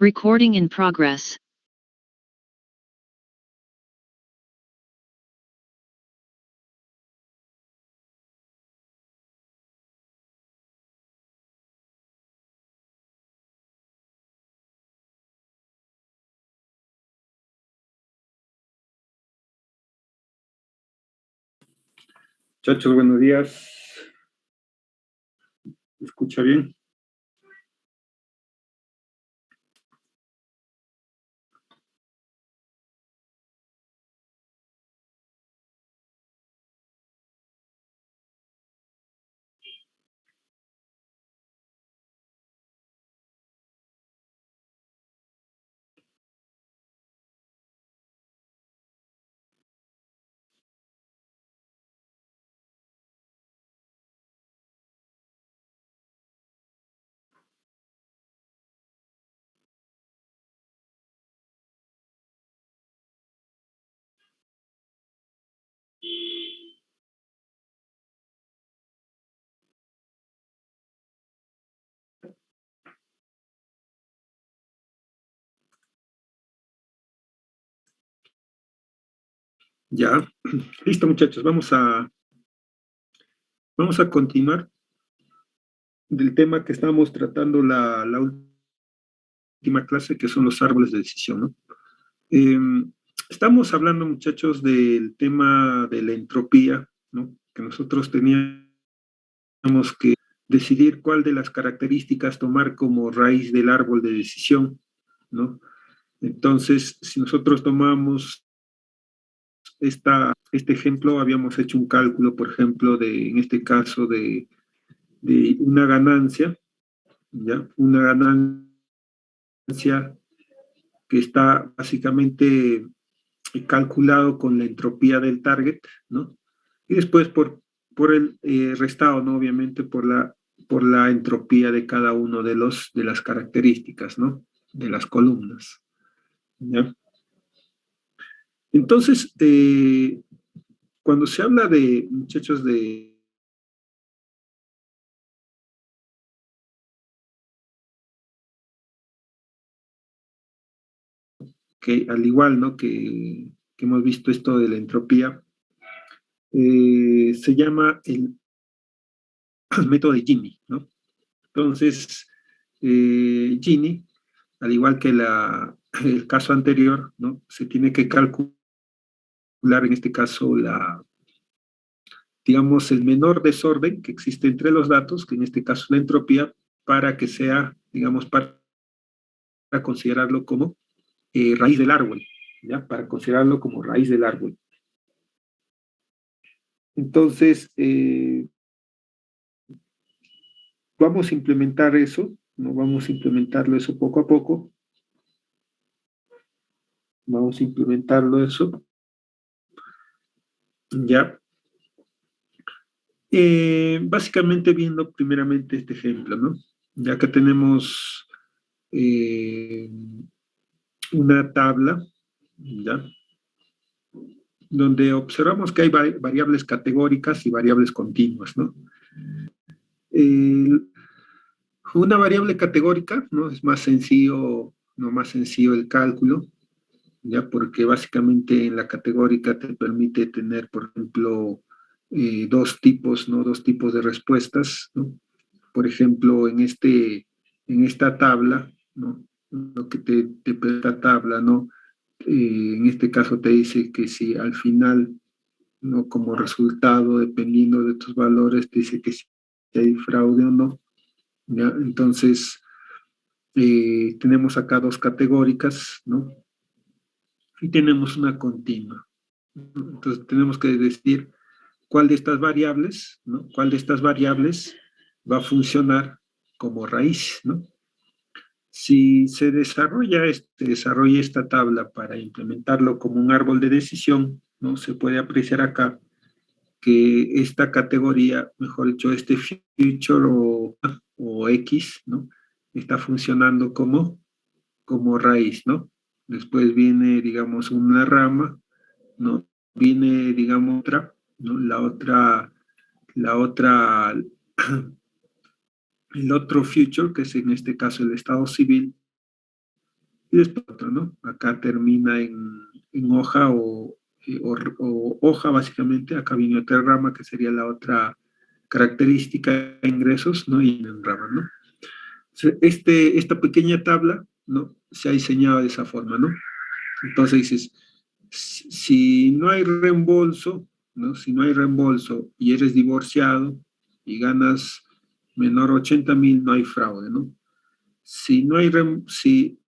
Recording in progress. Muchachos, buenos días. ¿Me escucha bien? Ya, listo muchachos, vamos a continuar del tema que estábamos tratando la última clase, que son los árboles de decisión, ¿no? Estamos hablando, muchachos, del tema de la entropía, ¿no? Que nosotros teníamos que decidir cuál de las características tomar como raíz del árbol de decisión, ¿no? Entonces, si nosotros tomamos este ejemplo, habíamos hecho un cálculo, por ejemplo, en este caso, de una ganancia, ¿ya? Una ganancia que está básicamente calculado con la entropía del target, ¿no? Y después por el restado, ¿no? Obviamente por la entropía de cada uno de las características, ¿no? De las columnas, ¿ya? Entonces, cuando se habla de, muchachos, que al igual, ¿no? Que hemos visto esto de la entropía, se llama el método de Gini, ¿no? Entonces, Gini, al igual que el caso anterior, ¿no? Se tiene que calcular en este caso digamos, el menor desorden que existe entre los datos, que en este caso la entropía, para que sea, digamos, para considerarlo como raíz del árbol, ¿ya? Para considerarlo como raíz del árbol. Entonces, vamos a implementar eso, ¿no? Vamos a implementarlo eso poco a poco. Vamos a implementarlo eso. Ya. Básicamente viendo primeramente este ejemplo, ¿no? Ya que tenemos una tabla, ¿ya? Donde observamos que hay variables categóricas y variables continuas, ¿no? Una variable categórica, ¿no? Es más sencillo, no más sencillo el cálculo, ya porque básicamente en la categórica te permite tener, por ejemplo, dos tipos, ¿no? Dos tipos de respuestas, ¿no? Por ejemplo, en esta tabla, ¿no? Lo que te esta tabla, ¿no? En este caso te dice que si al final, ¿no? Como resultado, dependiendo de tus valores, te dice que si hay fraude o no, ¿ya? Entonces, tenemos acá dos categóricas, ¿no? Y tenemos una continua. Entonces, tenemos que decir cuál de estas variables, ¿no? ¿Cuál de estas variables va a funcionar como raíz, ¿no? Si se desarrolla esta tabla para implementarlo como un árbol de decisión, ¿no? Se puede apreciar acá que esta categoría, mejor dicho, este feature o X, ¿no? Está funcionando como raíz, ¿no? Después viene, digamos, una rama, ¿no? Viene, digamos, otra, ¿no? La otra, el otro future, que es en este caso el estado civil, y después otro, ¿no? Acá termina en hoja o hoja, básicamente. Acá viene otra rama, que sería la otra característica de ingresos, ¿no? Y en rama, ¿no? Esta pequeña tabla, ¿no? Se ha diseñado de esa forma, ¿no? Entonces dices, si no hay reembolso, ¿no? Si no hay reembolso y eres divorciado y ganas menor a 80.000, no hay fraude, ¿no? Si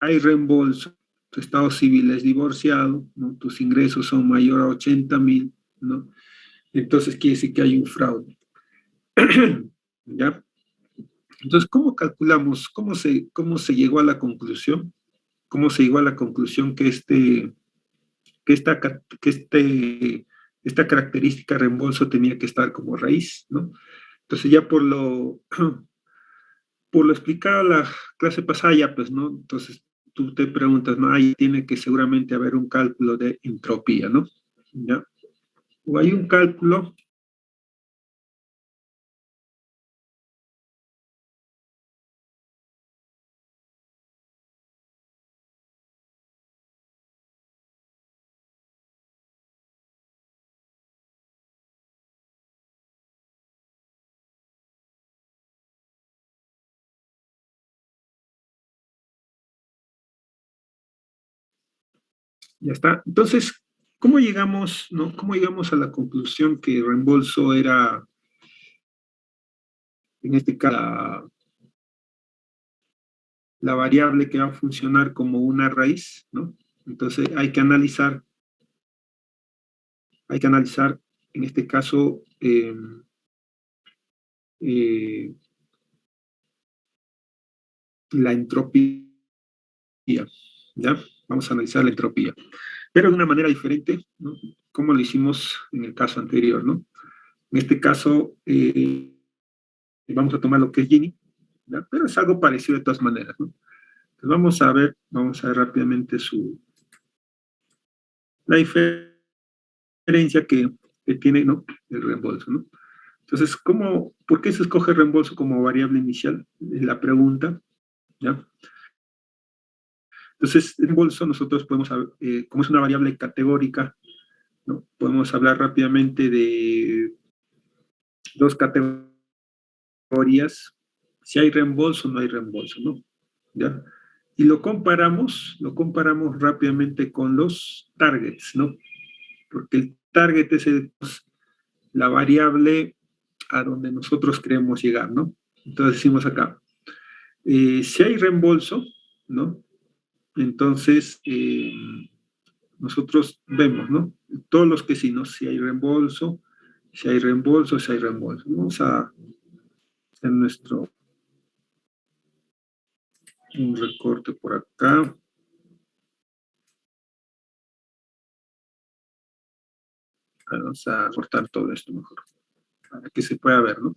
hay reembolso, tu estado civil es divorciado, ¿no? Tus ingresos son mayor a 80.000, ¿no? Entonces quiere decir que hay un fraude. ¿Ya? Entonces, ¿cómo calculamos? ¿Cómo se llegó a la conclusión? ¿Cómo se llegó a la conclusión que esta, que esta característica reembolso tenía que estar como raíz, ¿no? Entonces ya por lo explicado la clase pasada, ya pues, ¿no? Entonces tú te preguntas, ¿no? Ahí tiene que seguramente haber un cálculo de entropía, ¿no? ¿Ya? O hay un cálculo, ya está. Entonces, ¿cómo llegamos, no? ¿Cómo llegamos a la conclusión que reembolso era, en este caso, la variable que va a funcionar como una raíz, ¿no? Entonces hay que analizar en este caso eh, la entropía, ¿ya? Vamos a analizar la entropía, pero de una manera diferente, ¿no? Como lo hicimos en el caso anterior, ¿no? En este caso, vamos a tomar lo que es Gini, ¿ya? Pero es algo parecido de todas maneras, ¿no? Entonces vamos a ver rápidamente la diferencia que tiene, ¿no? El reembolso, ¿no? Entonces, ¿por qué se escoge reembolso como variable inicial? Es la pregunta, ¿ya? Entonces, el reembolso nosotros podemos, como es una variable categórica, ¿no? Podemos hablar rápidamente de dos categorías, si hay reembolso o no hay reembolso, ¿no? ¿Ya? Y lo comparamos rápidamente con los targets, ¿no? Porque el target es la variable a donde nosotros queremos llegar, ¿no? Entonces decimos acá, si hay reembolso, ¿no? Entonces, nosotros vemos, ¿no? Todos los que sí, ¿no? Si hay reembolso, si hay reembolso, si hay reembolso. Vamos a hacer un recorte por acá. Vamos a cortar todo esto mejor, para que se pueda ver, ¿no?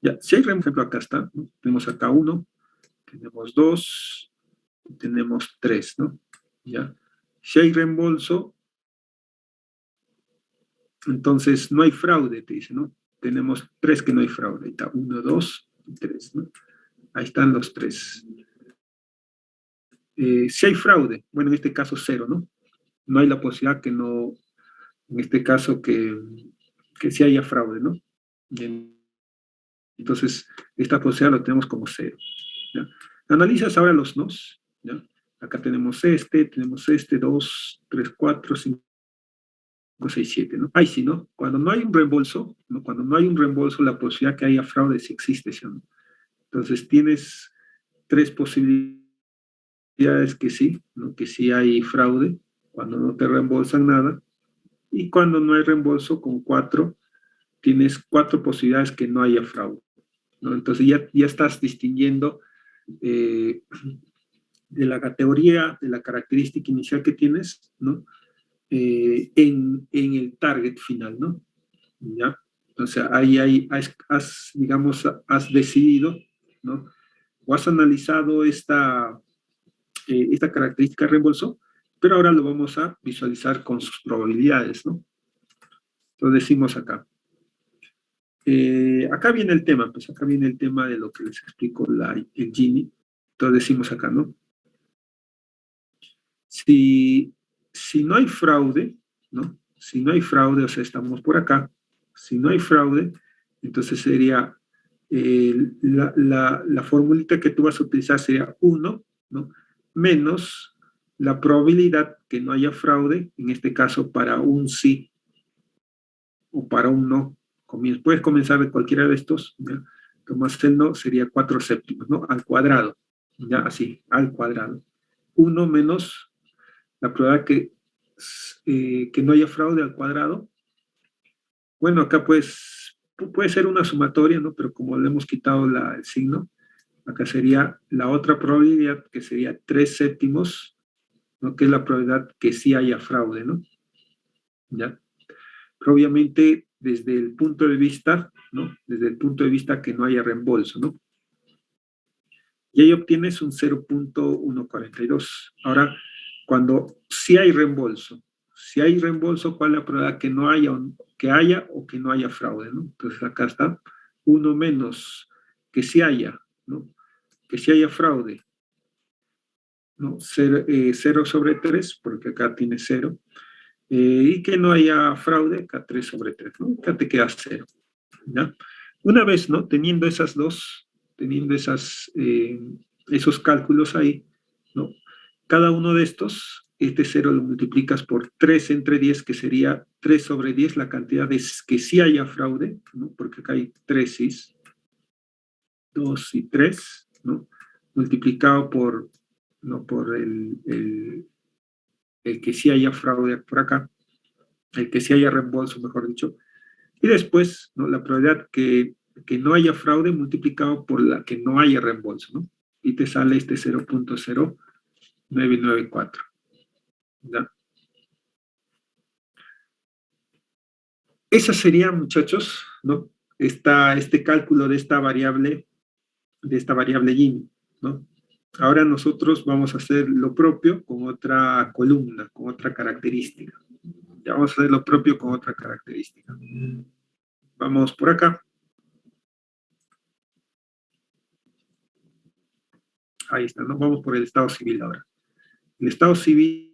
Ya, si hay reembolso, por ejemplo, acá está, ¿no? Tenemos acá 1, tenemos 2, tenemos 3, ¿no? Ya. Si hay reembolso, entonces no hay fraude, te dice, ¿no? Tenemos 3 que no hay fraude. Ahí está, 1, 2 y 3, ¿no? Ahí están los 3. Si hay fraude, bueno, en este caso 0, ¿no? No hay la posibilidad que no, en este caso que sí haya fraude, ¿no? Y entonces, esta posibilidad lo tenemos como 0. ¿Ya? Analizas ahora los nos, ¿ya? Acá tenemos este, 2, 3, 4, 5, 6, 7, ¿no? Ahí sí, ¿no? Cuando no hay un reembolso, ¿no? Cuando no hay un reembolso, la posibilidad que haya fraude sí existe, ¿sí? ¿No? Entonces, tienes 3 posibilidades que sí, ¿no? Que sí hay fraude, cuando no te reembolsan nada, y cuando no hay reembolso, con 4, tienes 4 posibilidades que no haya fraude, ¿no? Entonces ya estás distinguiendo eh, de la categoría, de la característica inicial que tienes, ¿no? En el target final, ¿no? ¿Ya? O sea, ahí digamos, has decidido, ¿no? O has analizado esta característica de reembolso, pero ahora lo vamos a visualizar con sus probabilidades, ¿no? Entonces decimos acá, acá viene el tema, pues acá viene el tema de lo que les explico el Gini. Entonces decimos acá, ¿no? Si no hay fraude, ¿no? Si no hay fraude, o sea, estamos por acá, si no hay fraude, entonces sería la formulita que tú vas a utilizar sería 1, ¿no? Menos la probabilidad que no haya fraude, en este caso para un sí o para un no. Puedes comenzar de cualquiera de estos, ¿ya? Tomas el no, sería 4 séptimos, ¿no? Al cuadrado, ya así, al cuadrado. 1 menos la probabilidad que no haya fraude al cuadrado. Bueno, acá pues puede ser una sumatoria, ¿no? Pero como le hemos quitado el signo, acá sería la otra probabilidad, que sería 3 séptimos, ¿no? Que es la probabilidad que sí haya fraude, ¿no? ¿Ya? Pero obviamente desde el punto de vista, ¿no? Desde el punto de vista que no haya reembolso, ¿no? Y ahí obtienes un 0.142. Ahora, cuando sí hay reembolso, si hay reembolso, ¿cuál es la probabilidad que no haya, que haya o que no haya fraude, ¿no? Entonces acá está 1 menos que sí haya, ¿no? Que sí haya fraude, ¿no? 0 sobre 3, porque acá tiene 0, y que no haya fraude, acá 3 sobre 3, ¿no? Acá te queda 0, ¿ya? Una vez, ¿no? Teniendo esas dos, teniendo esos cálculos ahí, ¿no? Cada uno de estos, este 0 lo multiplicas por 3 entre 10, que sería 3 sobre 10, la cantidad de que sí haya fraude, ¿no? Porque acá hay 3 sís, 2 y 3, ¿no? Multiplicado por, ¿no? Por el que sí haya fraude por acá, el que sí haya reembolso, mejor dicho, y después, ¿no? La probabilidad que no haya fraude multiplicado por la que no haya reembolso, ¿no? Y te sale este 0.0994, ¿ya? Esa sería, muchachos, ¿no? Este cálculo de esta variable Gini, ¿no? Ahora nosotros vamos a hacer lo propio con otra columna, con otra característica. Ya vamos a hacer lo propio con otra característica. Vamos por acá. Ahí está, ¿no? Vamos por el estado civil ahora. El estado civil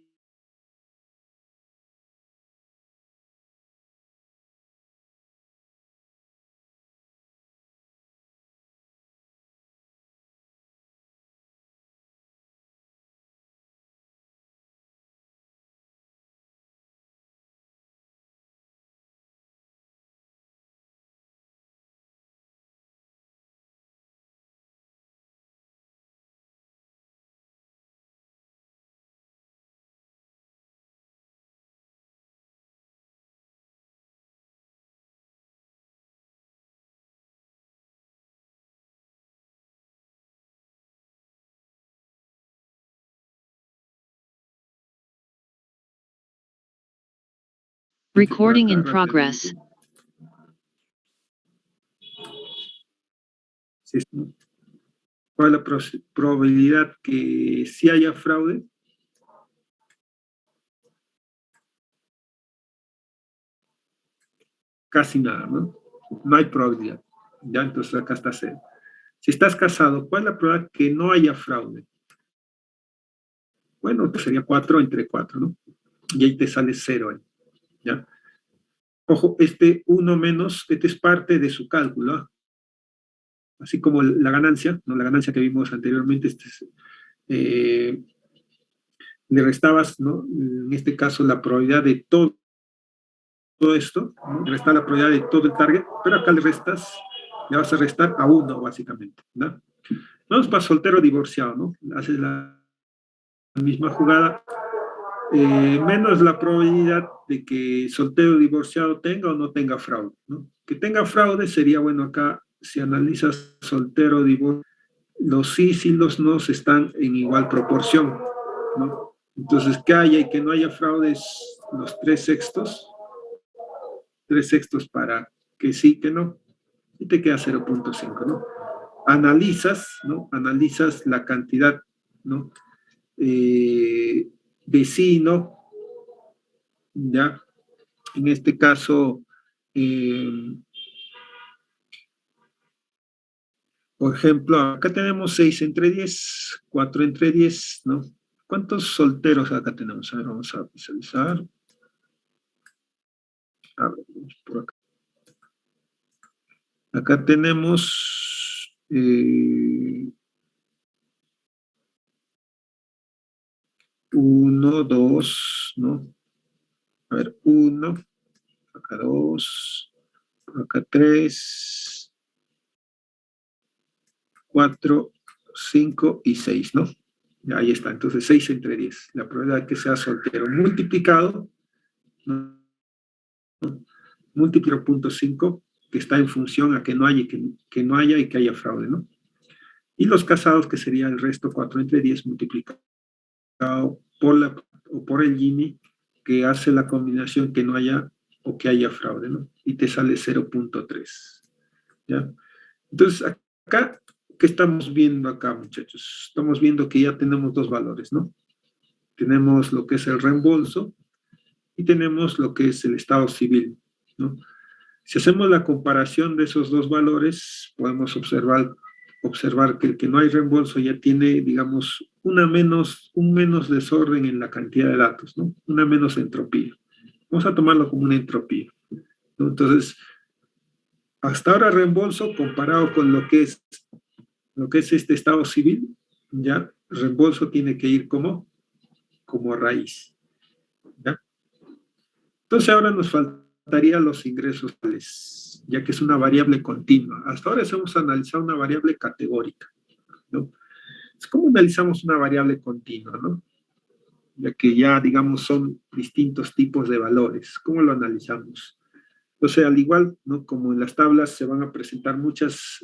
Recording in progress. ¿Cuál es la probabilidad que sí haya fraude? Casi nada, ¿no? No hay probabilidad. Ya, entonces acá está 0. Si estás casado, ¿cuál es la probabilidad que no haya fraude? Bueno, pues sería 4 entre 4, ¿no? Y ahí te sale 0 ahí, ¿ya? Ojo, este 1 menos, este es parte de su cálculo, ¿eh? Así como la ganancia, ¿no? La ganancia que vimos anteriormente, eh, le restabas, ¿no? En este caso, la probabilidad de todo esto, ¿no? Le restas la probabilidad de todo el target, pero acá le vas a restar a 1, básicamente, ¿no? Vamos para soltero divorciado, ¿no? Haces la misma jugada, menos la probabilidad de que soltero divorciado tenga o no tenga fraude, ¿no? Que tenga fraude sería, bueno, acá si analizas soltero divorciado, los sí y los no están en igual proporción, ¿no? Entonces, que haya y que no haya fraude es los 3 sextos para que sí, que no, y te queda 0.5, ¿no? Analizas, ¿no? Analizas la cantidad, ¿no? De sí, ¿no? Ya, en este caso, eh, Por ejemplo, acá tenemos 6 entre 10, 4 entre 10, ¿no? ¿Cuántos solteros acá tenemos? A ver, vamos a visualizar. A ver, por acá. Acá tenemos 1, 2, ¿no? A ver, 1, acá 2, acá 3, 4, 5 y 6, ¿no? Ya, ahí está, entonces 6 entre 10. La probabilidad de que sea soltero multiplicado, ¿no? Múltiplo 0.5, que está en función a que no haya, que no haya y que haya fraude, ¿no? Y los casados, que sería el resto 4 entre 10 multiplicado por, o por el Gini, que hace la combinación que no haya o que haya fraude, ¿no? Y te sale 0.3, ¿ya? Entonces, acá, ¿qué estamos viendo acá, muchachos? Estamos viendo que ya tenemos dos valores, ¿no? Tenemos lo que es el reembolso y tenemos lo que es el estado civil, ¿no? Si hacemos la comparación de esos dos valores, podemos observar que el que no hay reembolso ya tiene, digamos, un menos desorden en la cantidad de datos, ¿no? Una menos entropía. Vamos a tomarlo como una entropía, ¿no? Entonces, hasta ahora reembolso comparado con lo que es este estado civil, ya reembolso tiene que ir como raíz, ¿ya? Entonces ahora nos faltarían los ingresos totales, ya que es una variable continua. Hasta ahora hemos analizado una variable categórica, ¿no? ¿Cómo analizamos una variable continua, no? Ya que ya, digamos, son distintos tipos de valores. ¿Cómo lo analizamos? O sea, al igual, ¿no? Como en las tablas se van a presentar muchas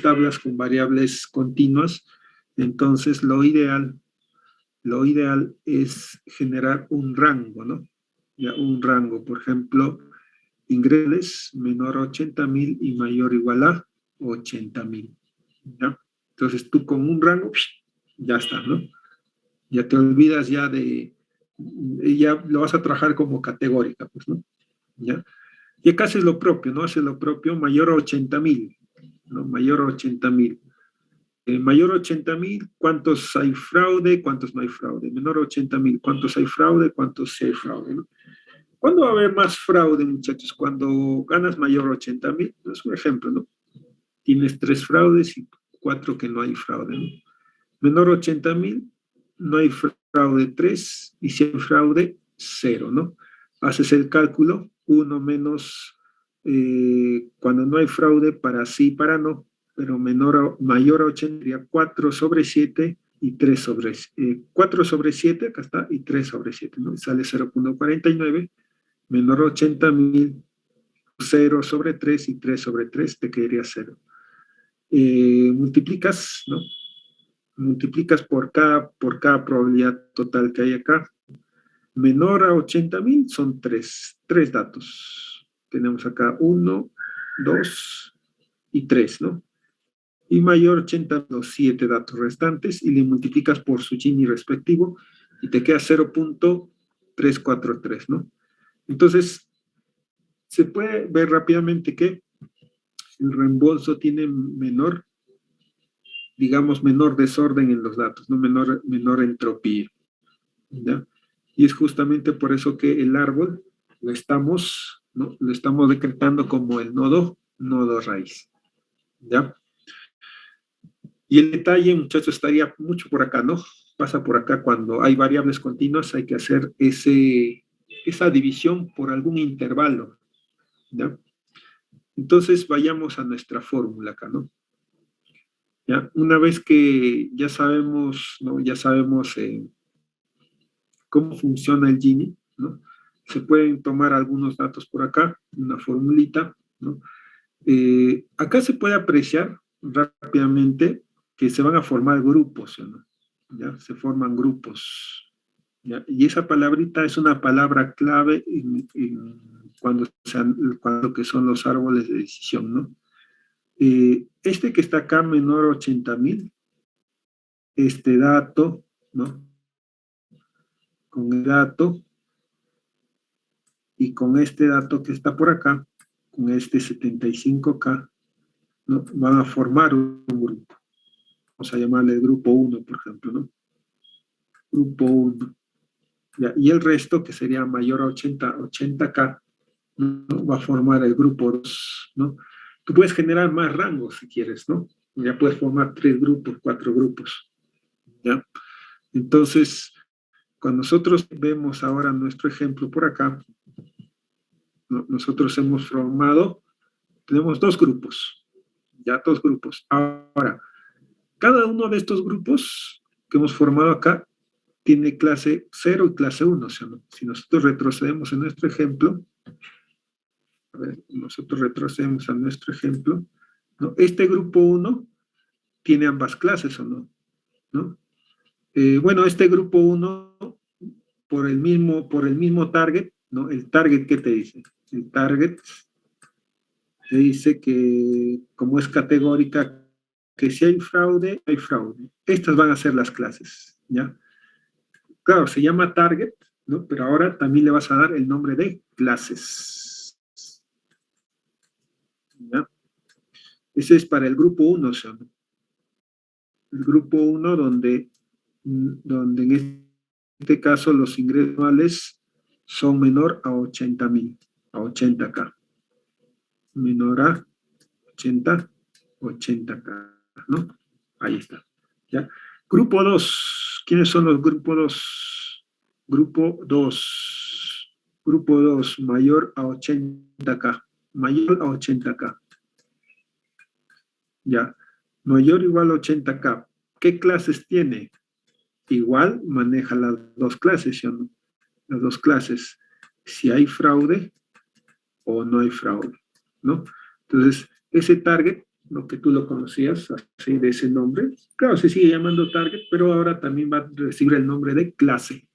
tablas con variables continuas, entonces lo ideal es generar un rango, ¿no? Ya, un rango, por ejemplo, ingresos menor a 80,000 y mayor o igual a 80,000, ¿ya? Entonces tú con un rango, ya está, ¿no? Ya te olvidas ya lo vas a trabajar como categórica, pues, ¿no? ¿Ya? Y acá haces lo propio, ¿no? Haces lo propio, mayor a 80,000, ¿no? Mayor a 80,000. Mayor a 80,000, ¿cuántos hay fraude? ¿Cuántos no hay fraude? Menor a 80,000, ¿cuántos hay fraude? ¿Cuántos sí hay fraude? ¿No? ¿Cuándo va a haber más fraude, muchachos? Cuando ganas mayor a 80,000, es un ejemplo, ¿no? Tienes 3 fraudes y 4 que no hay fraude, ¿no? Menor a 80,000, no hay fraude 3 y si hay fraude 0, ¿no? Haces el cálculo, 1 menos cuando no hay fraude para sí y para no, pero mayor a 80 sería 4 sobre 7 y 3 sobre 4 sobre 7, acá está, y 3 sobre 7, ¿no? Y sale 0.49, menor a 80,000, 0 sobre 3 y 3 sobre 3 te quedaría 0. Multiplicas, ¿no? Multiplicas por cada probabilidad total que hay acá. Menor a 80,000 son tres datos. Tenemos acá 1, 2 y 3, ¿no? Y mayor a 80, los 7 datos restantes y le multiplicas por su Gini respectivo y te queda 0.343, ¿no? Entonces, se puede ver rápidamente que el reembolso tiene digamos, menor desorden en los datos, ¿no? Menor entropía, ¿ya? Y es justamente por eso que el árbol ¿no? Lo estamos decretando como el nodo raíz, ¿ya? Y el detalle, muchachos, estaría mucho por acá, ¿no? Pasa por acá cuando hay variables continuas, hay que hacer esa división por algún intervalo, ¿ya? Entonces vayamos a nuestra fórmula acá, ¿no? ¿Ya? Una vez que ya sabemos, ¿no? Ya sabemos cómo funciona el Gini, ¿no? Se pueden tomar algunos datos por acá, una formulita, ¿no? Acá se puede apreciar rápidamente que se van a formar grupos, ¿no? ¿Ya? Se forman grupos, ¿ya? Y esa palabrita es una palabra clave cuando que son los árboles de decisión, ¿no? Este que está acá, menor a 80,000, este dato, ¿no? Con el dato y con este dato que está por acá, con este 75K, ¿no? Van a formar un grupo. Vamos a llamarle el grupo 1, por ejemplo, ¿no? Grupo 1. ¿Ya? Y el resto, que sería mayor a 80K, ¿no? Va a formar el grupo 2, ¿no? Tú puedes generar más rangos si quieres, ¿no? Ya puedes formar 3 grupos, 4 grupos, ¿ya? Entonces, cuando nosotros vemos ahora nuestro ejemplo por acá, ¿no? Nosotros hemos formado, tenemos 2 grupos, ya 2 grupos. Ahora, cada uno de estos grupos que hemos formado acá tiene clase 0 y clase 1. O sea, ¿no? Si nosotros retrocedemos en nuestro ejemplo, a ver, nosotros retrocedemos a nuestro ejemplo, ¿no? Este grupo 1 tiene ambas clases, ¿o no? ¿No? Bueno, este grupo 1, por el mismo target, ¿no? El target, ¿qué te dice? El target te dice que, como es categórica, que si hay fraude, hay fraude. Estas van a ser las clases, ¿ya? Claro, se llama target, ¿no? Pero ahora también le vas a dar el nombre de clases, ¿ya? Ese es para el grupo 1, o sea, el grupo 1 donde en este caso los ingresos anuales son menor a 80,000, a 80K. Menor a 80K, ¿no? Ahí está, ¿ya? Grupo 2, ¿quiénes son los grupos 2? Grupo 2, grupo 2, mayor a 80K, mayor a 80K, ¿ya? Mayor o igual a 80K. ¿Qué clases tiene? Igual maneja las 2 clases, ¿sí o no? Las 2 clases, si hay fraude o no hay fraude, ¿no? Entonces, ese target, lo que tú lo conocías, así de ese nombre, claro, se sigue llamando target, pero ahora también va a recibir el nombre de clase,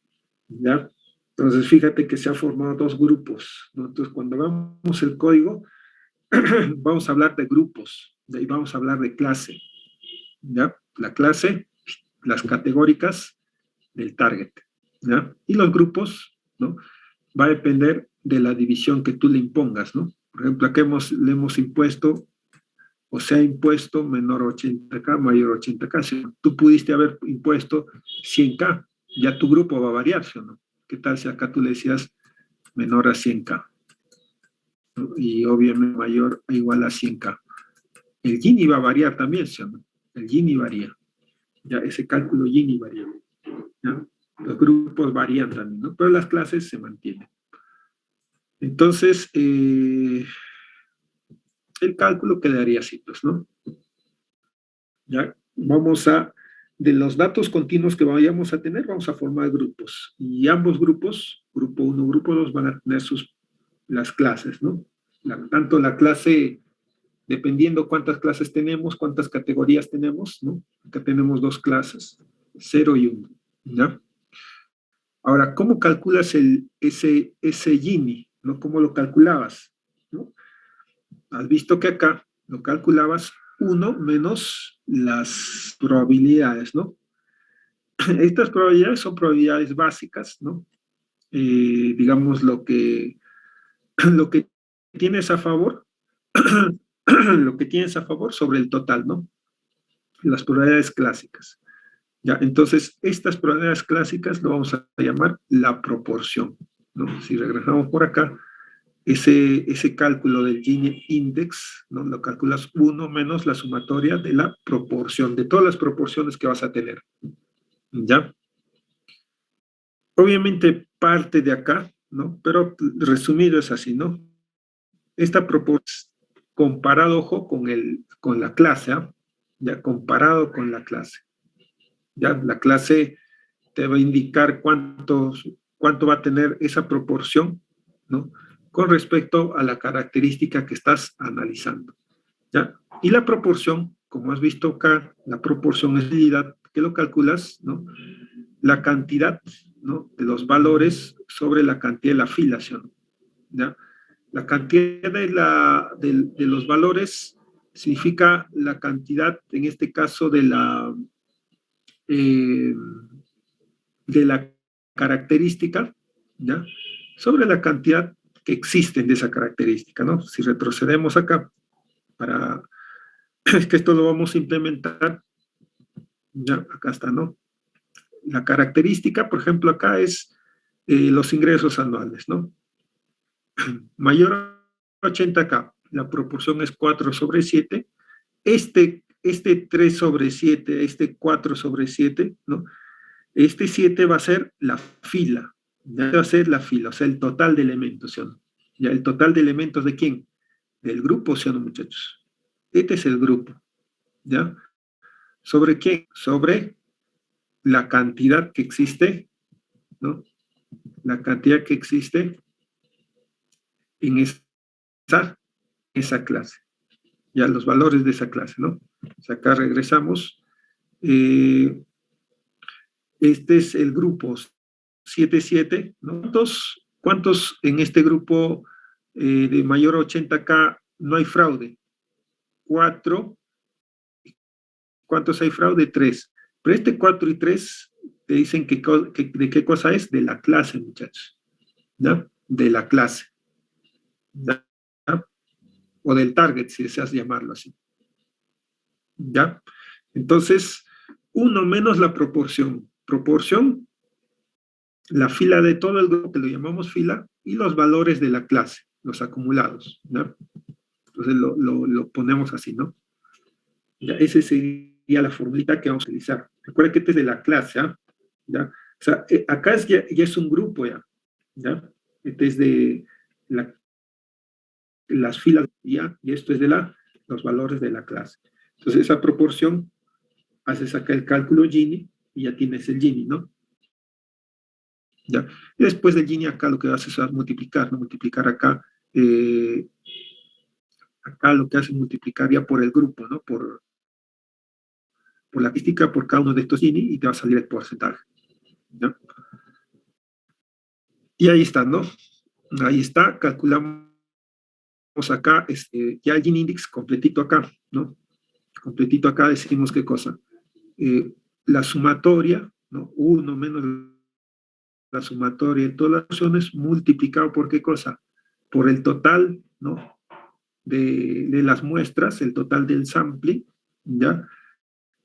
¿ya? Entonces, fíjate que se han formado 2 grupos, ¿no? Entonces, cuando vamos el código, vamos a hablar de grupos, de ahí vamos a hablar de clase, ¿ya? La clase, las categóricas del target, ¿ya? Y los grupos, ¿no? Va a depender de la división que tú le impongas, ¿no? Por ejemplo, aquí le hemos impuesto, o sea, impuesto menor a 80K, mayor a 80K. Si tú pudiste haber impuesto 100K, ya tu grupo va a variar, ¿sí o no? ¿Qué tal si acá tú le decías menor a 100K? ¿No? Y obviamente mayor o igual a 100K. El Gini va a variar también, ¿sí o no? El Gini varía. Ya ese cálculo Gini varía. ¿Ya? Los grupos varían también, ¿no? Pero las clases se mantienen. Entonces, el cálculo quedaría así, pues, ¿no? Ya vamos de los datos continuos que vayamos a tener, vamos a formar grupos. Y ambos grupos, grupo 1, grupo 2, van a tener las clases, ¿no? Tanto la clase, dependiendo cuántas clases tenemos, cuántas categorías tenemos, ¿no? Acá tenemos 2 clases, 0 y 1, ¿ya? Ahora, ¿cómo calculas ese Gini? ¿No? ¿Cómo lo calculabas? ¿No? Has visto que acá lo calculabas 1 menos las probabilidades, ¿no? Estas probabilidades son probabilidades básicas, ¿no? Digamos lo que tienes a favor, lo que tienes a favor sobre el total, ¿no? Las probabilidades clásicas. Ya, entonces, estas probabilidades clásicas lo vamos a llamar la proporción, ¿no? Si regresamos por acá, ese cálculo del Gini index, ¿no? Lo calculas 1 menos la sumatoria de la proporción, de todas las proporciones que vas a tener, ¿ya? Obviamente parte de acá, ¿no? Pero resumido es así, ¿no? Esta proporción, comparado, ojo, con la clase, ¿eh? Ya, comparado con la clase. Ya, la clase te va a indicar cuánto va a tener esa proporción, ¿no? Con respecto a la característica que estás analizando, ¿ya? Y la proporción, como has visto acá, la proporción es la que lo calculas, ¿no? La cantidad, ¿no? De los valores sobre la cantidad de la filación, ¿ya? La cantidad de los valores significa la cantidad, en este caso, eh, de la característica, ¿ya? Sobre la cantidad que existen de esa característica, ¿no? Si retrocedemos acá para es que esto lo vamos a implementar, ya, acá está, ¿no? La característica, por ejemplo, acá es los ingresos anuales, ¿no? Mayor a 80K, la proporción es 4/7. Este 3/7, este 4/7, ¿no? Este 7 va a ser la fila, ya va a ser la fila, o sea, el total de elementos, ¿sí o no? Ya, el total de elementos ¿de quién? Del grupo, ¿sí o no, muchachos? Este es el grupo, ¿ya? ¿Sobre qué? Sobre la cantidad que existe, ¿no? La cantidad que existe en esa clase, ya los valores de esa clase, ¿no? O sea, acá regresamos. Eh, este es el grupo 77, ¿no? ¿Cuántos en este grupo de mayor a 80K no hay fraude? 4. ¿Cuántos hay fraude? 3. Pero este 4 y 3 te dicen de qué cosa es, de la clase, muchachos, ¿ya? De la clase, ¿ya? O del target, si deseas llamarlo así, ¿ya? Entonces, uno menos la proporción. Proporción, la fila de todo el grupo, que lo llamamos fila, y los valores de la clase, los acumulados, ¿ya? Entonces lo ponemos así, ¿no? Ya, esa sería la formulita que vamos a utilizar. Recuerda que este es de la clase, ¿ah? ¿Ya? O sea, acá ya es un grupo, ¿ya? ¿Ya? Este es de las filas, ¿ya? Y esto es de los valores de la clase. Entonces, esa proporción, haces acá el cálculo Gini y ya tienes el Gini, ¿no? ¿Ya? Y después del Gini acá lo que haces es multiplicar, ¿no? Multiplicar acá lo que hace es multiplicar ya por el grupo, ¿no? Por la estadística, por cada uno de estos Gini y te va a salir el porcentaje, ¿ya? Y ahí está, ¿no? Ahí está, calculamos acá, ya el Gini index completito acá, ¿no? Completito acá decimos qué cosa. La sumatoria, ¿no? 1 menos la sumatoria de todas las opciones multiplicado por qué cosa? Por el total, ¿no? De las muestras, el total del sampling, ¿ya?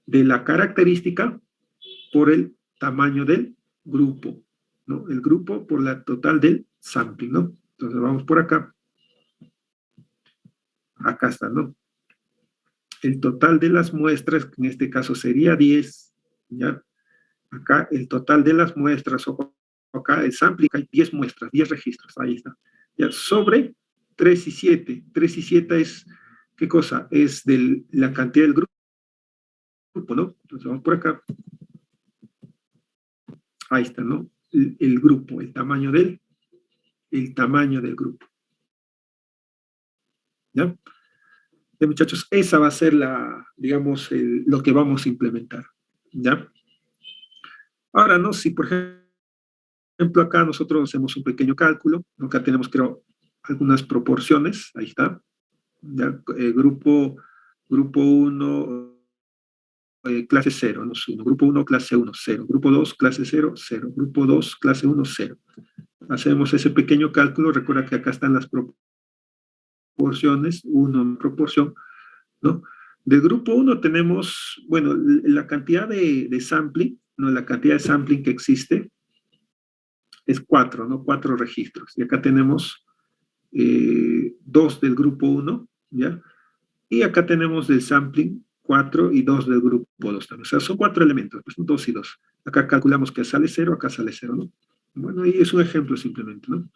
De la característica por el tamaño del grupo, ¿no? El grupo por la total del sampling, ¿no? Entonces vamos por acá. Acá está, ¿no? El total de las muestras, que en este caso sería 10, ¿ya? Acá el total de las muestras, o acá el sampling, hay 10 muestras, 10 registros, ahí está. Ya, sobre 3 y 7. 3 y 7 es, ¿qué cosa? Es de la cantidad del grupo, ¿no? Entonces vamos por acá. Ahí está, ¿no? El grupo, el tamaño del grupo. ¿Ya? Ya, muchachos, esa va a ser digamos, lo que vamos a implementar. ¿Ya? Ahora, ¿no? Si por ejemplo acá nosotros hacemos un pequeño cálculo, ¿no? Acá tenemos, creo, algunas proporciones, ahí está. ¿Ya? Grupo 1, clase 0, no 1. Grupo 1, clase 1, 0. Grupo 2, clase 0, 0. Grupo 2, clase 1, 0. Hacemos ese pequeño cálculo, recuerda que acá están las proporciones, 1 en proporción, ¿no? Del grupo 1 tenemos, bueno, la cantidad de sampling, ¿no? La cantidad de sampling que existe es 4, ¿no? 4 registros. Y acá tenemos 2 del grupo 1, ¿ya? Y acá tenemos del sampling 4 y 2 del grupo 2 también. O sea, son 4 elementos, pues 2 y 2. Acá calculamos que sale 0, acá sale 0, ¿no? Bueno, y es un ejemplo simplemente, ¿no?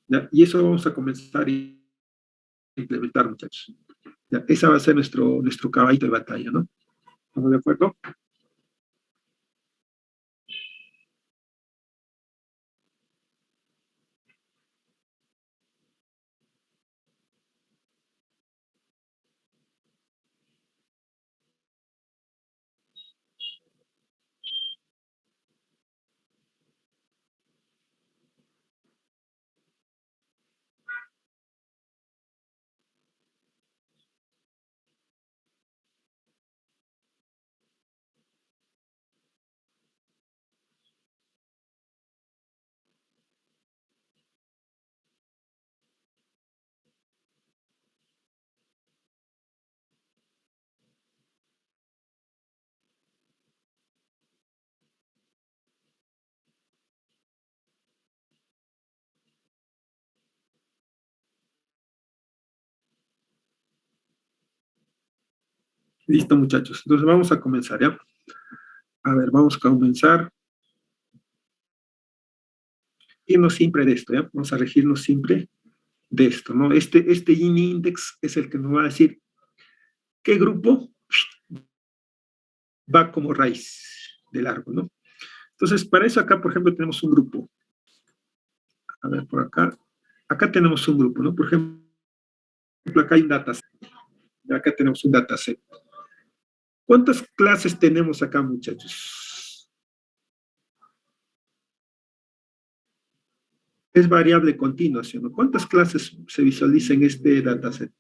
¿Ya? Y eso vamos a comenzar a implementar, muchachos. ¿Ya? Esa va a ser nuestro caballito de batalla, ¿no? ¿Estamos de acuerdo? Listo, muchachos. Entonces vamos a comenzar, ¿ya? A ver, vamos a comenzar. Irnos siempre de esto, ¿ya? Vamos a regirnos siempre de esto, ¿no? Este Gini Index es el que nos va a decir qué grupo va como raíz del árbol, ¿no? Entonces, para eso acá, por ejemplo, tenemos un grupo. A ver, por acá. Acá tenemos un grupo, ¿no? Por ejemplo, acá hay un dataset. Acá tenemos un dataset. ¿Cuántas clases tenemos acá, muchachos? Es variable continua, ¿sí? ¿No? ¿Cuántas clases se visualiza en este dataset?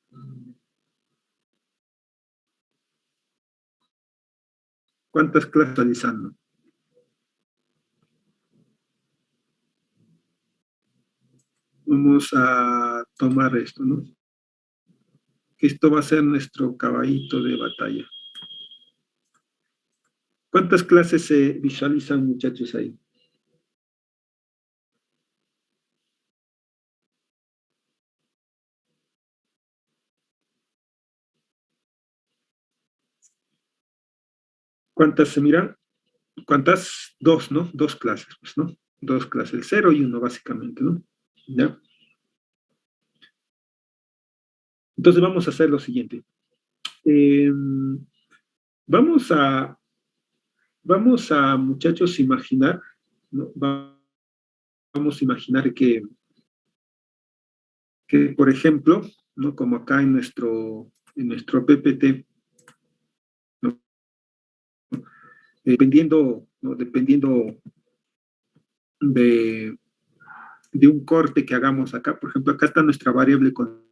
¿Cuántas clases visualizando? Vamos a tomar esto, ¿no? Esto va a ser nuestro caballito de batalla. ¿Cuántas clases se visualizan, muchachos, ahí? ¿Cuántas se miran? ¿Cuántas? Dos, ¿no? Dos clases, pues, ¿no? Dos clases, el 0 y 1, básicamente, ¿no? ¿Ya? Entonces vamos a hacer lo siguiente. Eh, vamos a, muchachos, imaginar, ¿no? Vamos a imaginar por ejemplo, ¿no? Como acá en nuestro PPT, ¿no? Dependiendo, ¿no? Dependiendo de, un corte que hagamos acá, por ejemplo, acá está nuestra variable continua,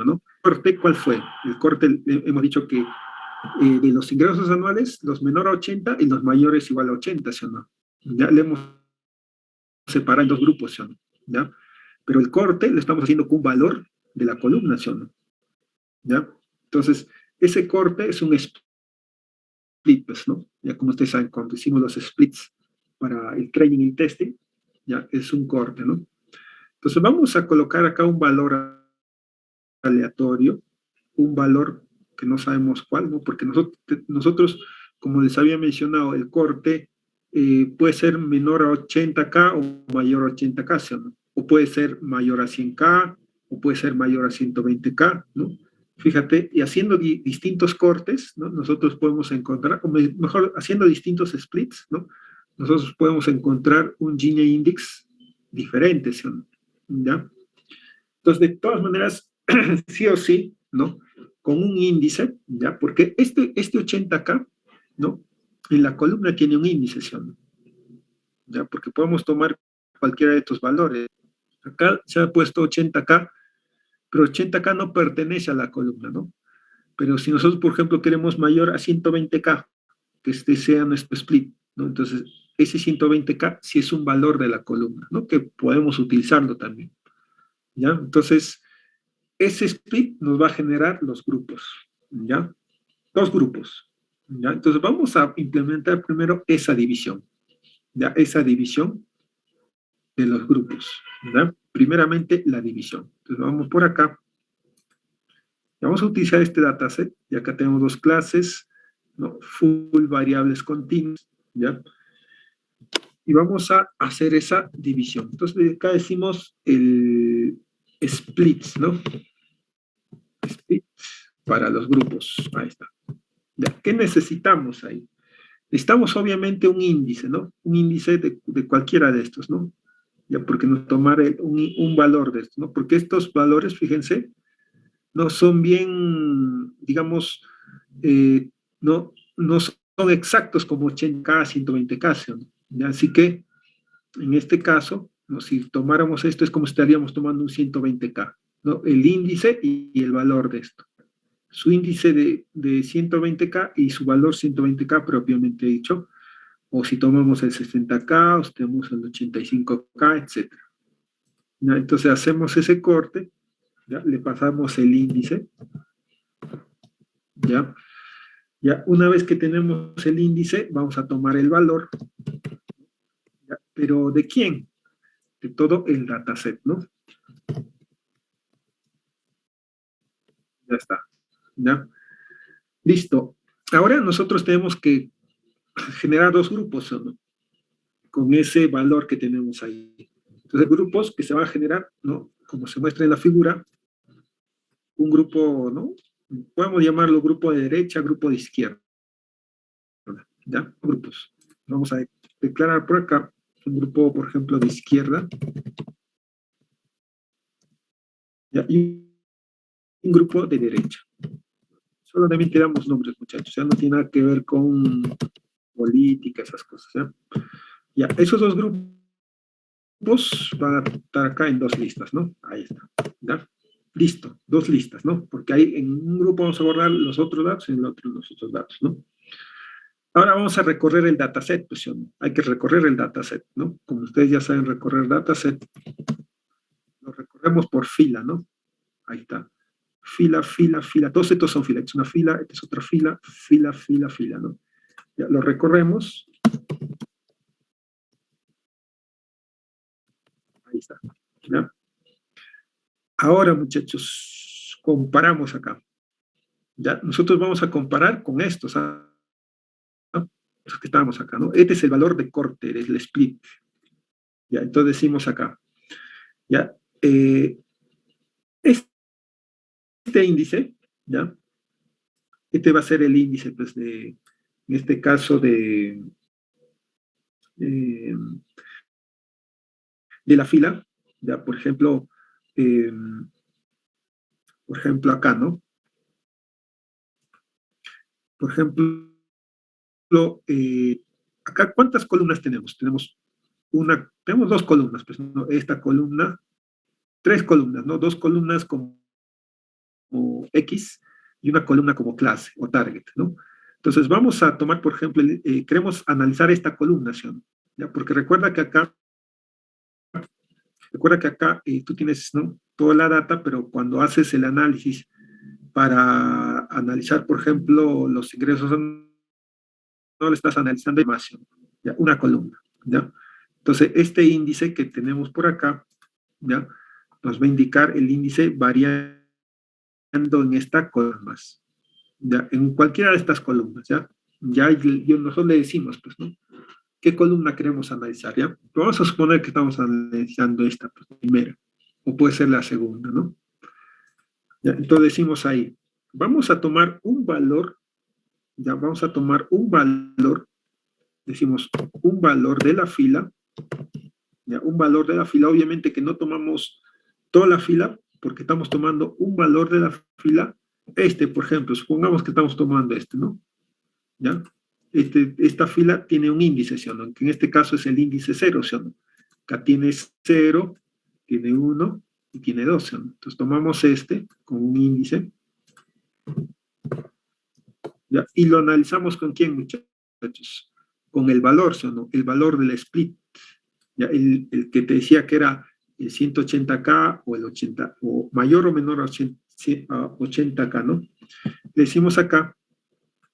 ¿no? ¿Corte cuál fue? El corte, hemos dicho que de los ingresos anuales, los menor a 80 y los mayores igual a 80, ¿sí o no? Ya le hemos separado en dos grupos, ¿sí o no? ¿Ya? Pero el corte lo estamos haciendo con un valor de la columna, ¿sí o no? ¿Ya? Entonces, ese corte es un split, pues, ¿no? Ya como ustedes saben, cuando hicimos los splits para el training y testing, ya es un corte, ¿no? Entonces, vamos a colocar acá un valor aleatorio, un valor que no sabemos cuál, ¿no? Porque nosotros, como les había mencionado, el corte puede ser menor a 80K o mayor a 80K, ¿sí o no? O puede ser mayor a 100K o puede ser mayor a 120K, ¿no? Fíjate, y haciendo distintos cortes, ¿no? Nosotros podemos encontrar, o mejor, haciendo distintos splits, ¿no? Nosotros podemos encontrar un Gini Index diferente, ¿sí o no? ¿Ya? Entonces, de todas maneras, sí o sí, ¿no? Con un índice, ¿ya? Porque este 80K, ¿no? En la columna tiene un índice, ¿sí o no? ¿Ya? Porque podemos tomar cualquiera de estos valores. Acá se ha puesto 80K, pero 80K no pertenece a la columna, ¿no? Pero si nosotros, por ejemplo, queremos mayor a 120K, que este sea nuestro split, ¿no? Entonces, ese 120K sí es un valor de la columna, ¿no? Que podemos utilizarlo también, ¿ya? Entonces, ese split nos va a generar los grupos, ¿ya? Dos grupos, ¿ya? Entonces vamos a implementar primero esa división, ¿ya? Esa división de los grupos, ¿ya? Primeramente la división. Entonces vamos por acá. Vamos a utilizar este dataset, y acá tenemos dos clases, ¿no? Full variables continuas, ¿ya? Y vamos a hacer esa división. Entonces acá decimos el splits, ¿no? Split para los grupos. Ahí está. ¿Ya? ¿Qué necesitamos ahí? Necesitamos obviamente un índice, ¿no? Un índice de cualquiera de estos, ¿no? Ya porque nos tomar un valor de esto, ¿no? Porque estos valores, fíjense, no son bien, digamos, no son exactos como 80K, 120K, ¿no? ¿Ya? Así que, en este caso, ¿no? Si tomáramos esto, es como si estaríamos tomando un 120K, ¿no? El índice y el valor de esto. Su índice de 120K y su valor 120K propiamente dicho, o si tomamos el 60K, o si tenemos el 85K, etc. ¿Ya? Entonces hacemos ese corte, ¿ya? Le pasamos el índice, ¿ya? Ya, una vez que tenemos el índice, vamos a tomar el valor, ¿ya? Pero ¿de quién? De todo el dataset, ¿no? Ya está, ¿ya? Listo. Ahora nosotros tenemos que generar dos grupos, ¿no? Con ese valor que tenemos ahí. Entonces, grupos que se van a generar, ¿no? Como se muestra en la figura, un grupo, ¿no? Podemos llamarlo grupo de derecha, grupo de izquierda. ¿Ya? Grupos. Vamos a declarar por acá un grupo, por ejemplo, de izquierda. ¿Ya? Y un grupo de derecha. Solamente damos nombres, muchachos. Ya no tiene nada que ver con política, esas cosas. ¿Ya? Ya, esos dos grupos van a estar acá en dos listas, ¿no? Ahí está. ¿Ya? Listo, dos listas, ¿no? Porque ahí en un grupo vamos a borrar los otros datos y en el otro los otros datos, ¿no? Ahora vamos a recorrer el dataset, pues ¿no? Hay que recorrer el dataset, ¿no? Como ustedes ya saben recorrer dataset, lo recorremos por fila, ¿no? Ahí está. Fila, fila, fila. Todos estos son filas. Esta es una fila, esta es otra fila, fila, fila, fila, ¿no? Ya lo recorremos. Ahí está. ¿Ya? Ahora, muchachos, comparamos acá. ¿Ya? Nosotros vamos a comparar con estos, ¿no? Los que estábamos acá, ¿no? Este es el valor de corte, es el split. ¿Ya? Entonces decimos acá, ¿ya? Este índice, ¿ya? Este va a ser el índice, pues, en este caso, eh, de la fila, ¿ya? Eh, por ejemplo, acá, ¿no? Por ejemplo, acá, ¿cuántas columnas tenemos? Tenemos dos columnas, pues, ¿no? Esta columna, tres columnas, ¿no? Dos columnas como X y una columna como clase o target, ¿no? Entonces vamos a tomar, por ejemplo, queremos analizar esta columna, ¿sí? ¿Ya? Porque recuerda que acá tú tienes, ¿no? Toda la data, pero cuando haces el análisis para analizar, por ejemplo, los ingresos, no le estás analizando información, ¿ya? Una columna, ¿ya? Entonces, este índice que tenemos por acá, ¿ya? Nos va a indicar el índice variando en esta columna, ¿ya? En cualquiera de estas columnas, ¿ya? Nosotros le decimos, pues, ¿no? ¿Qué columna queremos analizar, ya? Vamos a suponer que estamos analizando esta pues, primera, o puede ser la segunda, ¿no? ¿Ya? Entonces decimos ahí, vamos a tomar un valor, ya vamos a tomar un valor, decimos un valor de la fila, ya, un valor de la fila, obviamente que no tomamos toda la fila, porque estamos tomando un valor de la fila, por ejemplo, supongamos que estamos tomando ¿no? ¿Ya? Esta fila tiene un índice, ¿sí o no? Que en este caso es el índice 0, ¿sí o no? Acá tiene 0, tiene 1 y tiene 2, ¿sí o no? Entonces tomamos con un índice, ¿ya? Y lo analizamos con quién, muchachos, con el valor, ¿sí o no? El valor del split, ¿ya? El que te decía que era el 180K o el 80, o mayor o menor a 80K, ¿no? Le decimos acá,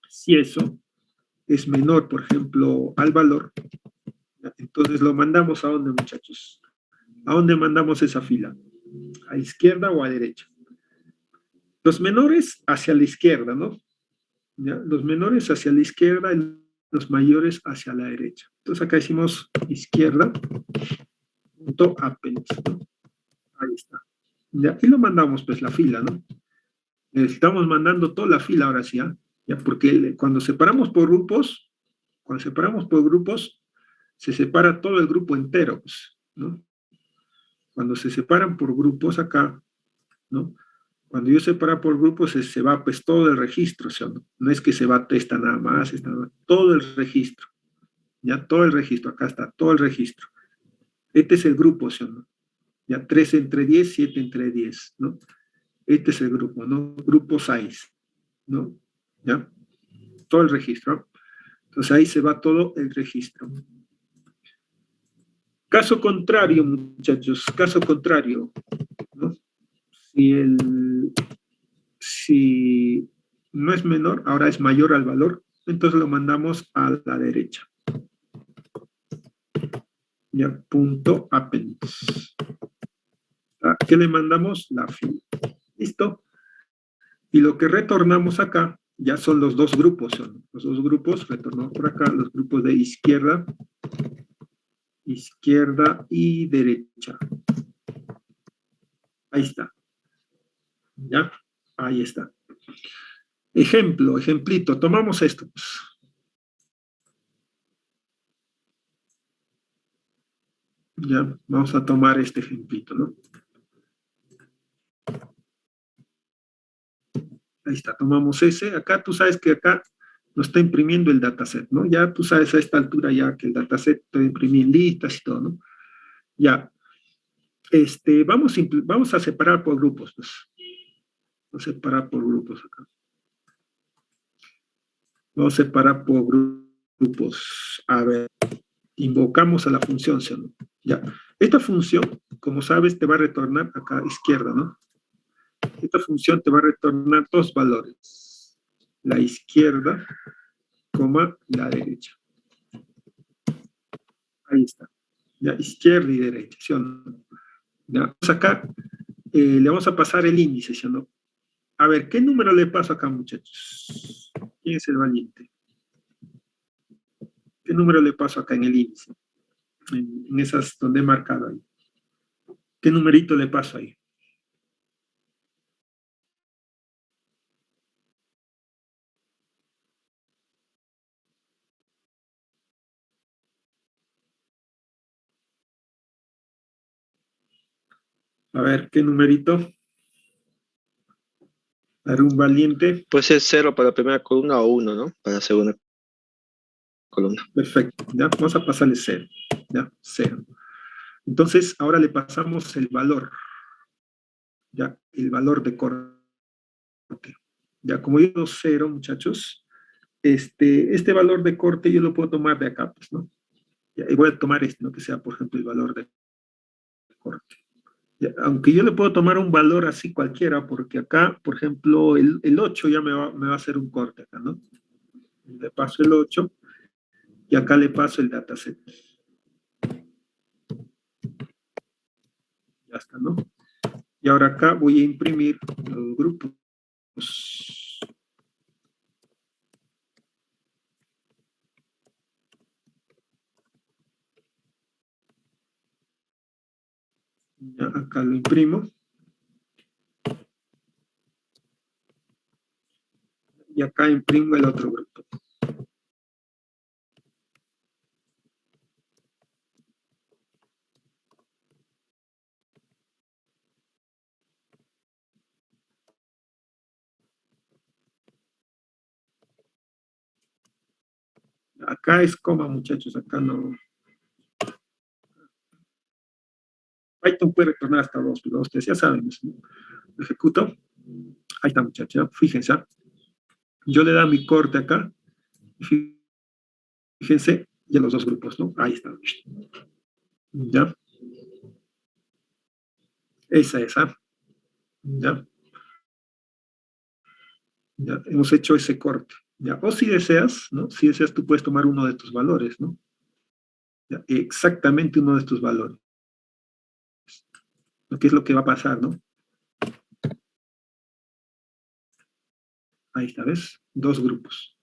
si eso es menor, por ejemplo, al valor, ¿ya? Entonces lo mandamos a dónde, muchachos. ¿A dónde mandamos esa fila? ¿A izquierda o a derecha? Los menores hacia la izquierda, ¿no? ¿Ya? Los menores hacia la izquierda y los mayores hacia la derecha. Entonces acá decimos izquierda, punto append, ¿no? Ahí está. ¿Ya? Y lo mandamos, pues, la fila, ¿no? Estamos mandando toda la fila ahora sí, ¿ah? ¿Ya? Porque cuando separamos por grupos, se separa todo el grupo entero, pues, ¿no? Cuando se separan por grupos acá, ¿no? Cuando yo separo por grupos, se va pues todo el registro, ¿sí? No es que se va esta nada más, todo el registro, ya todo el registro, acá está, todo el registro. Este es el grupo, ¿sí? Ya 3 entre 10, 7 entre 10, ¿no? Este es el grupo, ¿no? Grupo 6, ¿no? ¿Ya? Todo el registro. Entonces ahí se va todo el registro. Caso contrario, muchachos, caso contrario, ¿no? Si no es menor, ahora es mayor al valor, entonces lo mandamos a la derecha. Ya, punto append. ¿Qué le mandamos? La fila. ¿Listo? Y lo que retornamos acá Ya son los dos grupos, los dos grupos, retornamos por acá, los grupos de izquierda y derecha. Ahí está. ¿Ya? Ahí está. Ejemplo, ejemplito, tomamos esto. Ya, vamos a tomar este ejemplito, ¿no? Ahí está, tomamos ese. Acá tú sabes que acá nos está imprimiendo el dataset, ¿no? Ya tú sabes a esta altura ya que el dataset te imprime en listas y todo, ¿no? Ya. Vamos a separar por grupos, pues. Vamos a separar por grupos acá. Vamos a separar por grupos. A ver, invocamos a la función, ¿sí o no? Ya. Esta función, como sabes, te va a retornar acá a izquierda, ¿no? Esta función te va a retornar dos valores. La izquierda, coma, la derecha. Ahí está. Ya, izquierda y derecha, ¿sí o no? Ya, pues acá le vamos a pasar el índice, ¿sí o no? A ver, ¿qué número le paso acá, muchachos? ¿Quién es el valiente? ¿Qué número le paso acá en el índice? En esas donde he marcado ahí. ¿Qué numerito le paso ahí? A ver, ¿qué numerito? A ver, un valiente. Puede ser 0 para la primera columna o 1, ¿no? Para la segunda columna. Perfecto, ya, vamos a pasarle 0. Ya, 0. Entonces, ahora le pasamos el valor. Ya, el valor de corte. Ya, como yo 0, muchachos, este valor de corte yo lo puedo tomar de acá, pues, ¿no? Ya, y voy a tomar este, ¿no? Que sea, por ejemplo, el valor de corte. Ya, aunque yo le puedo tomar un valor así cualquiera, porque acá, por ejemplo, el 8 ya me va a hacer un corte acá, ¿no? Le paso el 8 y acá le paso el dataset. Ya está, ¿no? Y ahora acá voy a imprimir los grupos. Ya, acá lo imprimo. Y acá imprimo el otro grupo. Acá es coma, muchachos, acá no. Python puede retornar hasta 2, pero ustedes ya saben eso, ¿no? Lo ejecuto. Ahí está, muchachos, fíjense. Yo le da mi corte acá. Fíjense, y en los dos grupos, ¿no? Ahí está. ¿Ya? Esa. ¿Ya? Ya, hemos hecho ese corte. ¿Ya? O si deseas, ¿no? Si deseas, tú puedes tomar uno de tus valores, ¿no? ¿Ya? Exactamente uno de tus valores. ¿Qué es lo que va a pasar, no? Ahí está, ¿ves? Dos grupos.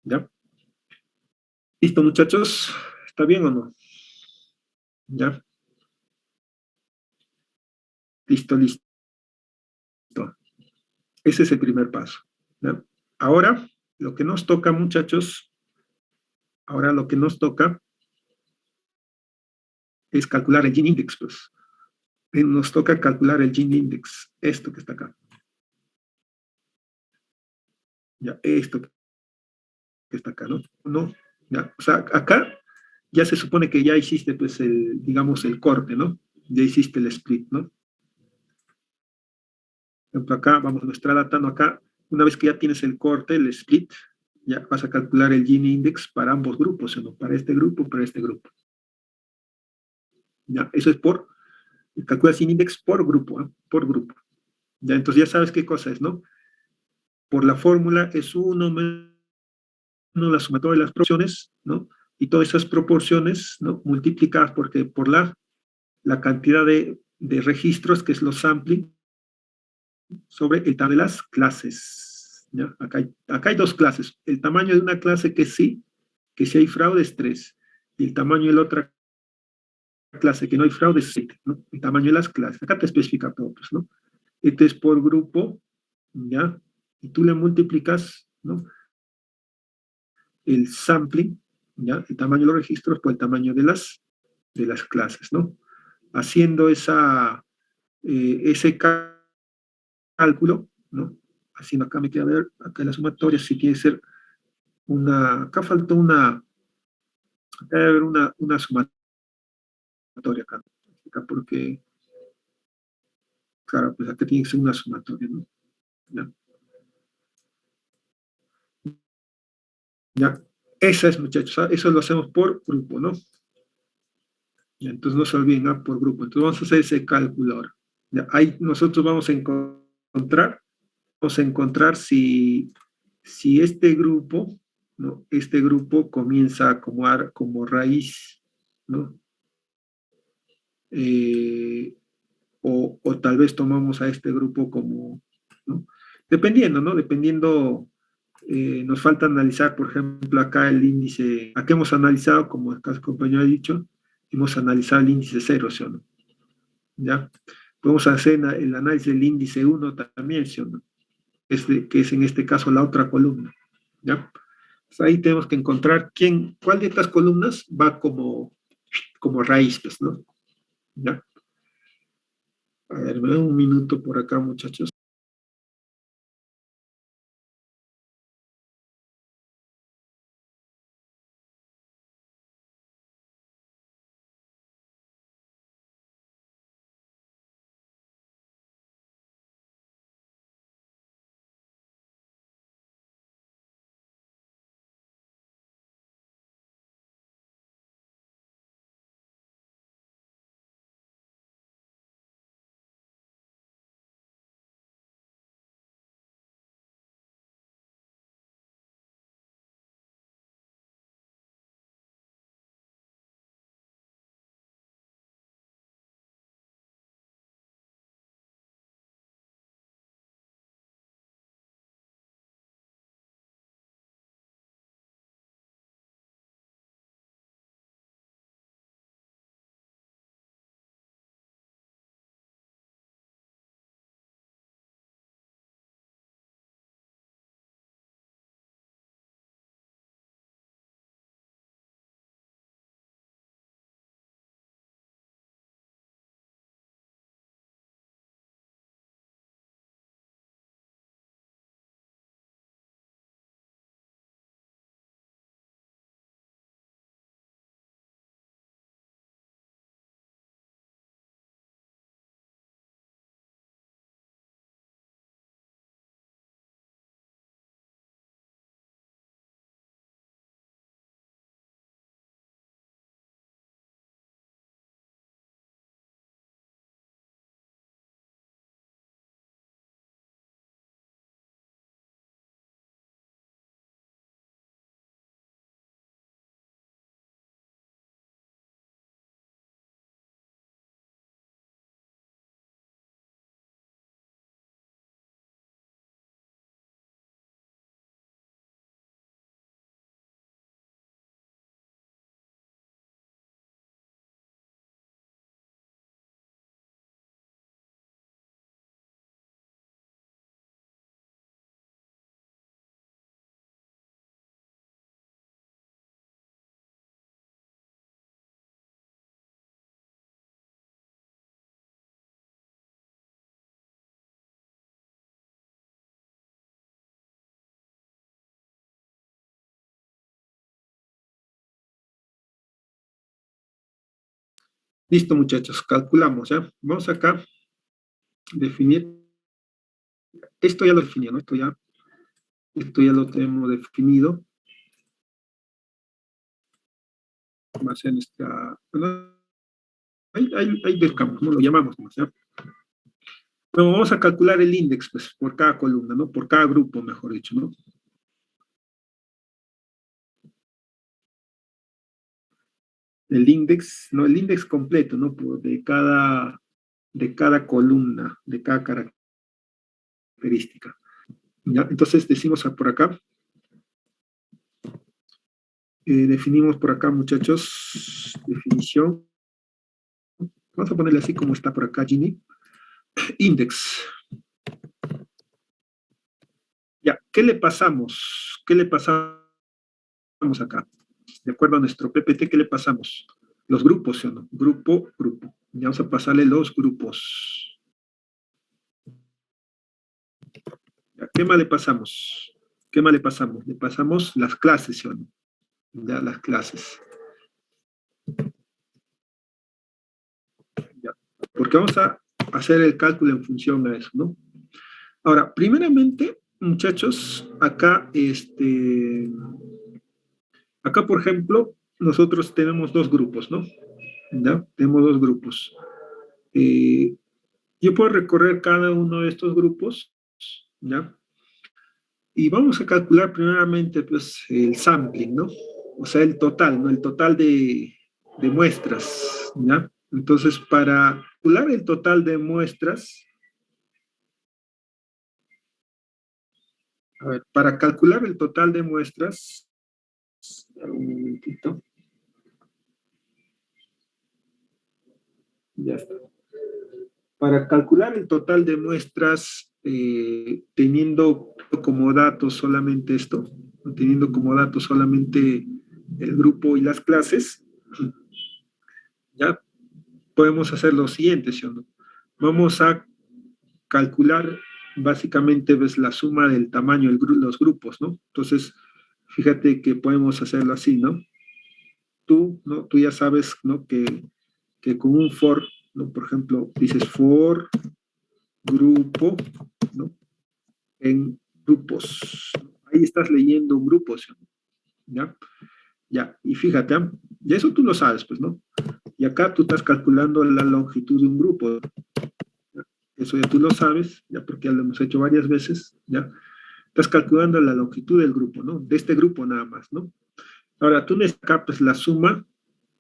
¿Ya? ¿Listo, muchachos? ¿Está bien o no? ¿Ya? Listo. Ese es el primer paso. ¿Ya? Ahora, lo que nos toca, muchachos, ahora lo que nos toca es calcular el Gini index, pues. Nos toca calcular el Gini index, esto que está acá. Ya, esto que está acá, ¿no? ¿No? Ya, o sea, acá ya se supone que ya hiciste, pues, digamos, el corte, ¿no? Ya hiciste el split, ¿no? Por ejemplo, acá, vamos, nuestra data, ¿no? Acá, una vez que ya tienes el corte, el split, ya vas a calcular el Gini index para ambos grupos, ¿no? Para este grupo, para este grupo. Ya, eso es calculas Gini index por grupo, ¿eh? Por grupo. Ya, entonces ya sabes qué cosa es, ¿no? Por la fórmula es 1 menos la sumatoria de las proporciones, ¿no? Y todas esas proporciones, ¿no? Multiplicadas por la cantidad de registros, que es los sampling, sobre el tamaño de las clases. ¿Ya? Acá hay dos clases. El tamaño de una clase que sí hay fraude es 3. Y el tamaño de la otra clase que no hay fraude es 7, ¿no? El tamaño de las clases. Acá te especifica todo, pues, ¿no? Este es por grupo, ¿ya? Y tú le multiplicas, ¿no? El sampling, ¿ya? El tamaño de los registros por el tamaño de las clases, ¿no? Haciendo ese cálculo, ¿no? Haciendo acá me queda ver, acá en la sumatoria, si tiene que ser acá faltó acá debe haber una sumatoria acá, porque, claro, pues acá tiene que ser una sumatoria, ¿no? Ya, ya. Esa es, muchachos, eso lo hacemos por grupo, ¿no? Ya, entonces no se olviden, por grupo. Entonces vamos a hacer ese cálculo ahora. Ya, ahí nosotros vamos a encontrar si este grupo, ¿no? Este grupo comienza a acomodar como raíz, ¿no? Eh, o tal vez tomamos a este grupo como, ¿no? Dependiendo, ¿no? Dependiendo, nos falta analizar, por ejemplo, acá el índice, acá hemos analizado, como acá el compañero ha dicho, hemos analizado el índice 0, ¿sí o no? ¿Ya? Podemos hacer el análisis del índice 1 también, ¿sí o no? Que es en este caso la otra columna, ¿ya? Pues ahí tenemos que encontrar cuál de estas columnas va como raíz, pues, ¿no? ¿Ya? A ver, me da un minuto por acá, muchachos. Listo, muchachos, calculamos, ¿ya? Vamos acá a definir. Esto ya lo definí, ¿no? Esto ya lo tenemos definido. Va a ser bueno, ahí buscamos, ¿no? Lo llamamos, ¿ya? Bueno, vamos a calcular el índice, pues, por cada columna, ¿no? Por cada grupo, mejor dicho, ¿no? El índice, no, el índice completo, ¿no? De cada columna, de cada característica. característica. ¿Ya? Entonces decimos por acá, definimos por acá, muchachos, definición. Vamos a ponerle así como está por acá, Gini. Index. Ya, ¿qué le pasamos? ¿Qué le pasamos acá? De acuerdo a nuestro PPT, ¿qué le pasamos? Los grupos, ¿sí o no? Grupo, grupo. Ya vamos a pasarle los grupos. Ya, ¿qué más le pasamos? ¿Qué más le pasamos? Le pasamos las clases, ¿sí o no? Ya, las clases. Ya. Porque vamos a hacer el cálculo en función a eso, ¿no? Ahora, primeramente, muchachos, acá, acá, por ejemplo, nosotros tenemos dos grupos, ¿no? ¿Ya? Tenemos dos grupos. Yo puedo recorrer cada uno de estos grupos, ¿ya? Y vamos a calcular primeramente, pues, el sampling, ¿no? O sea, el total, ¿no? El total de muestras, ¿ya? Entonces, para calcular el total de muestras, a ver, para calcular el total de muestras, un momentito, ya está. Para calcular el total de muestras, teniendo como datos solamente esto, teniendo como datos solamente el grupo y las clases, ya podemos hacer lo siguiente, ¿sí o no? Vamos a calcular básicamente ves, la suma del tamaño de los grupos, ¿no? Entonces, fíjate que podemos hacerlo así, ¿no? ¿No? Tú ya sabes, ¿no? Que con un for, ¿no? Por ejemplo, dices for grupo, ¿no? En grupos. Ahí estás leyendo un grupo, ¿sí? ¿Ya? Ya, y fíjate, ¿eh? Y eso tú lo sabes, pues, ¿no? Y acá tú estás calculando la longitud de un grupo. ¿Ya? Eso ya tú lo sabes, ya porque ya lo hemos hecho varias veces, ¿ya? Estás calculando la longitud del grupo, ¿no? De este grupo nada más, ¿no? Ahora, tú necesitas pues, la suma.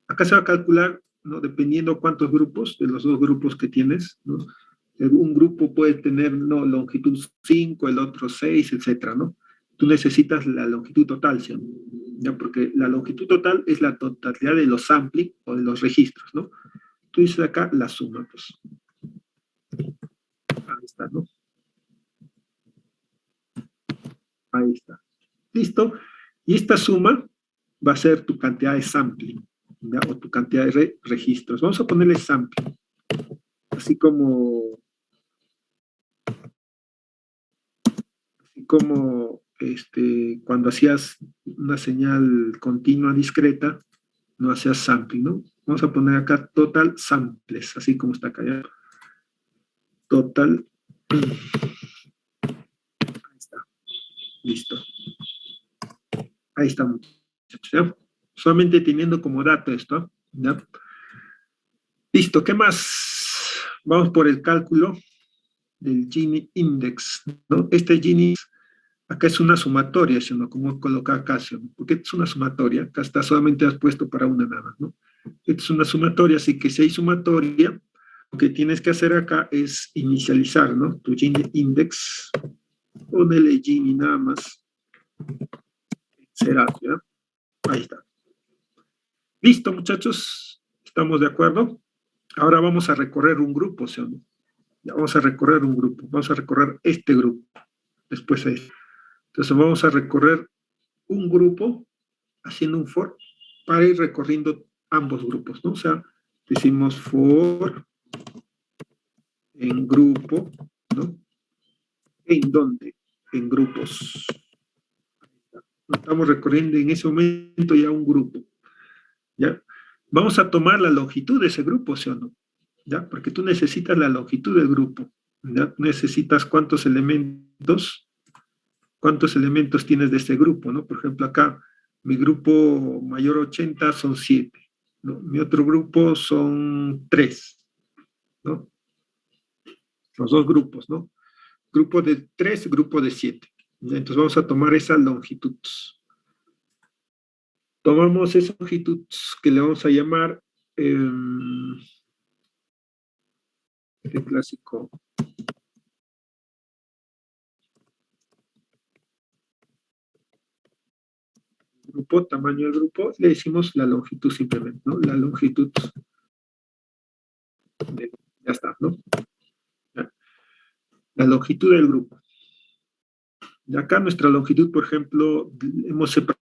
Acá se va a calcular, ¿no? Dependiendo cuántos grupos, de los dos grupos que tienes, ¿no? Un grupo puede tener, ¿no? Longitud 5, el otro 6, etcétera, ¿no? Tú necesitas la longitud total, ¿sí? ¿Ya? Porque la longitud total es la totalidad de los sampling o de los registros, ¿no? Tú dices acá la suma, pues. Ahí está, ¿no? Ahí está. ¿Listo? Y esta suma va a ser tu cantidad de sampling, ¿ya? O tu cantidad de registros. Vamos a ponerle sampling. Así como cuando hacías una señal continua discreta, no hacías sampling, ¿no? Vamos a poner acá total samples, así como está acá ya. Total. Ahí está. Listo. Ahí estamos. ¿Ya? Solamente teniendo como dato esto, ¿ya? Listo, ¿qué más? Vamos por el cálculo del Gini Index, ¿no? Este Gini, acá es una sumatoria, sino como coloca acá, ¿sí? Porque es una sumatoria, acá está solamente has puesto para una nada, ¿no? Esta es una sumatoria, así que si hay sumatoria, lo que tienes que hacer acá es inicializar, ¿no? Tu Gini Index, ponele Gini nada más, será, ¿ya? Ahí está. Listo, muchachos, ¿estamos de acuerdo? Ahora vamos a recorrer un grupo, ¿sí? Ya vamos a recorrer un grupo, vamos a recorrer este grupo, después este. Entonces vamos a recorrer un grupo haciendo un for para ir recorriendo ambos grupos, ¿no? O sea, decimos for en grupo, ¿no? ¿En dónde? En grupos. Estamos recorriendo en ese momento ya un grupo, ¿ya? Vamos a tomar la longitud de ese grupo, ¿sí o no? ¿Ya? Porque tú necesitas la longitud del grupo, ¿ya? Necesitas cuántos elementos tienes de este grupo, ¿no? Por ejemplo, acá, mi grupo mayor 80 son 7, ¿no? Mi otro grupo son 3, ¿no? Los dos grupos, ¿no? Grupo de 3, grupo de 7. Entonces vamos a tomar esa longitud. Tomamos esa longitud que le vamos a llamar este clásico grupo, tamaño del grupo, le decimos la longitud simplemente, ¿no? La longitud. Ya está, ¿no? Ya. La longitud del grupo. Y acá nuestra longitud, por ejemplo, hemos separado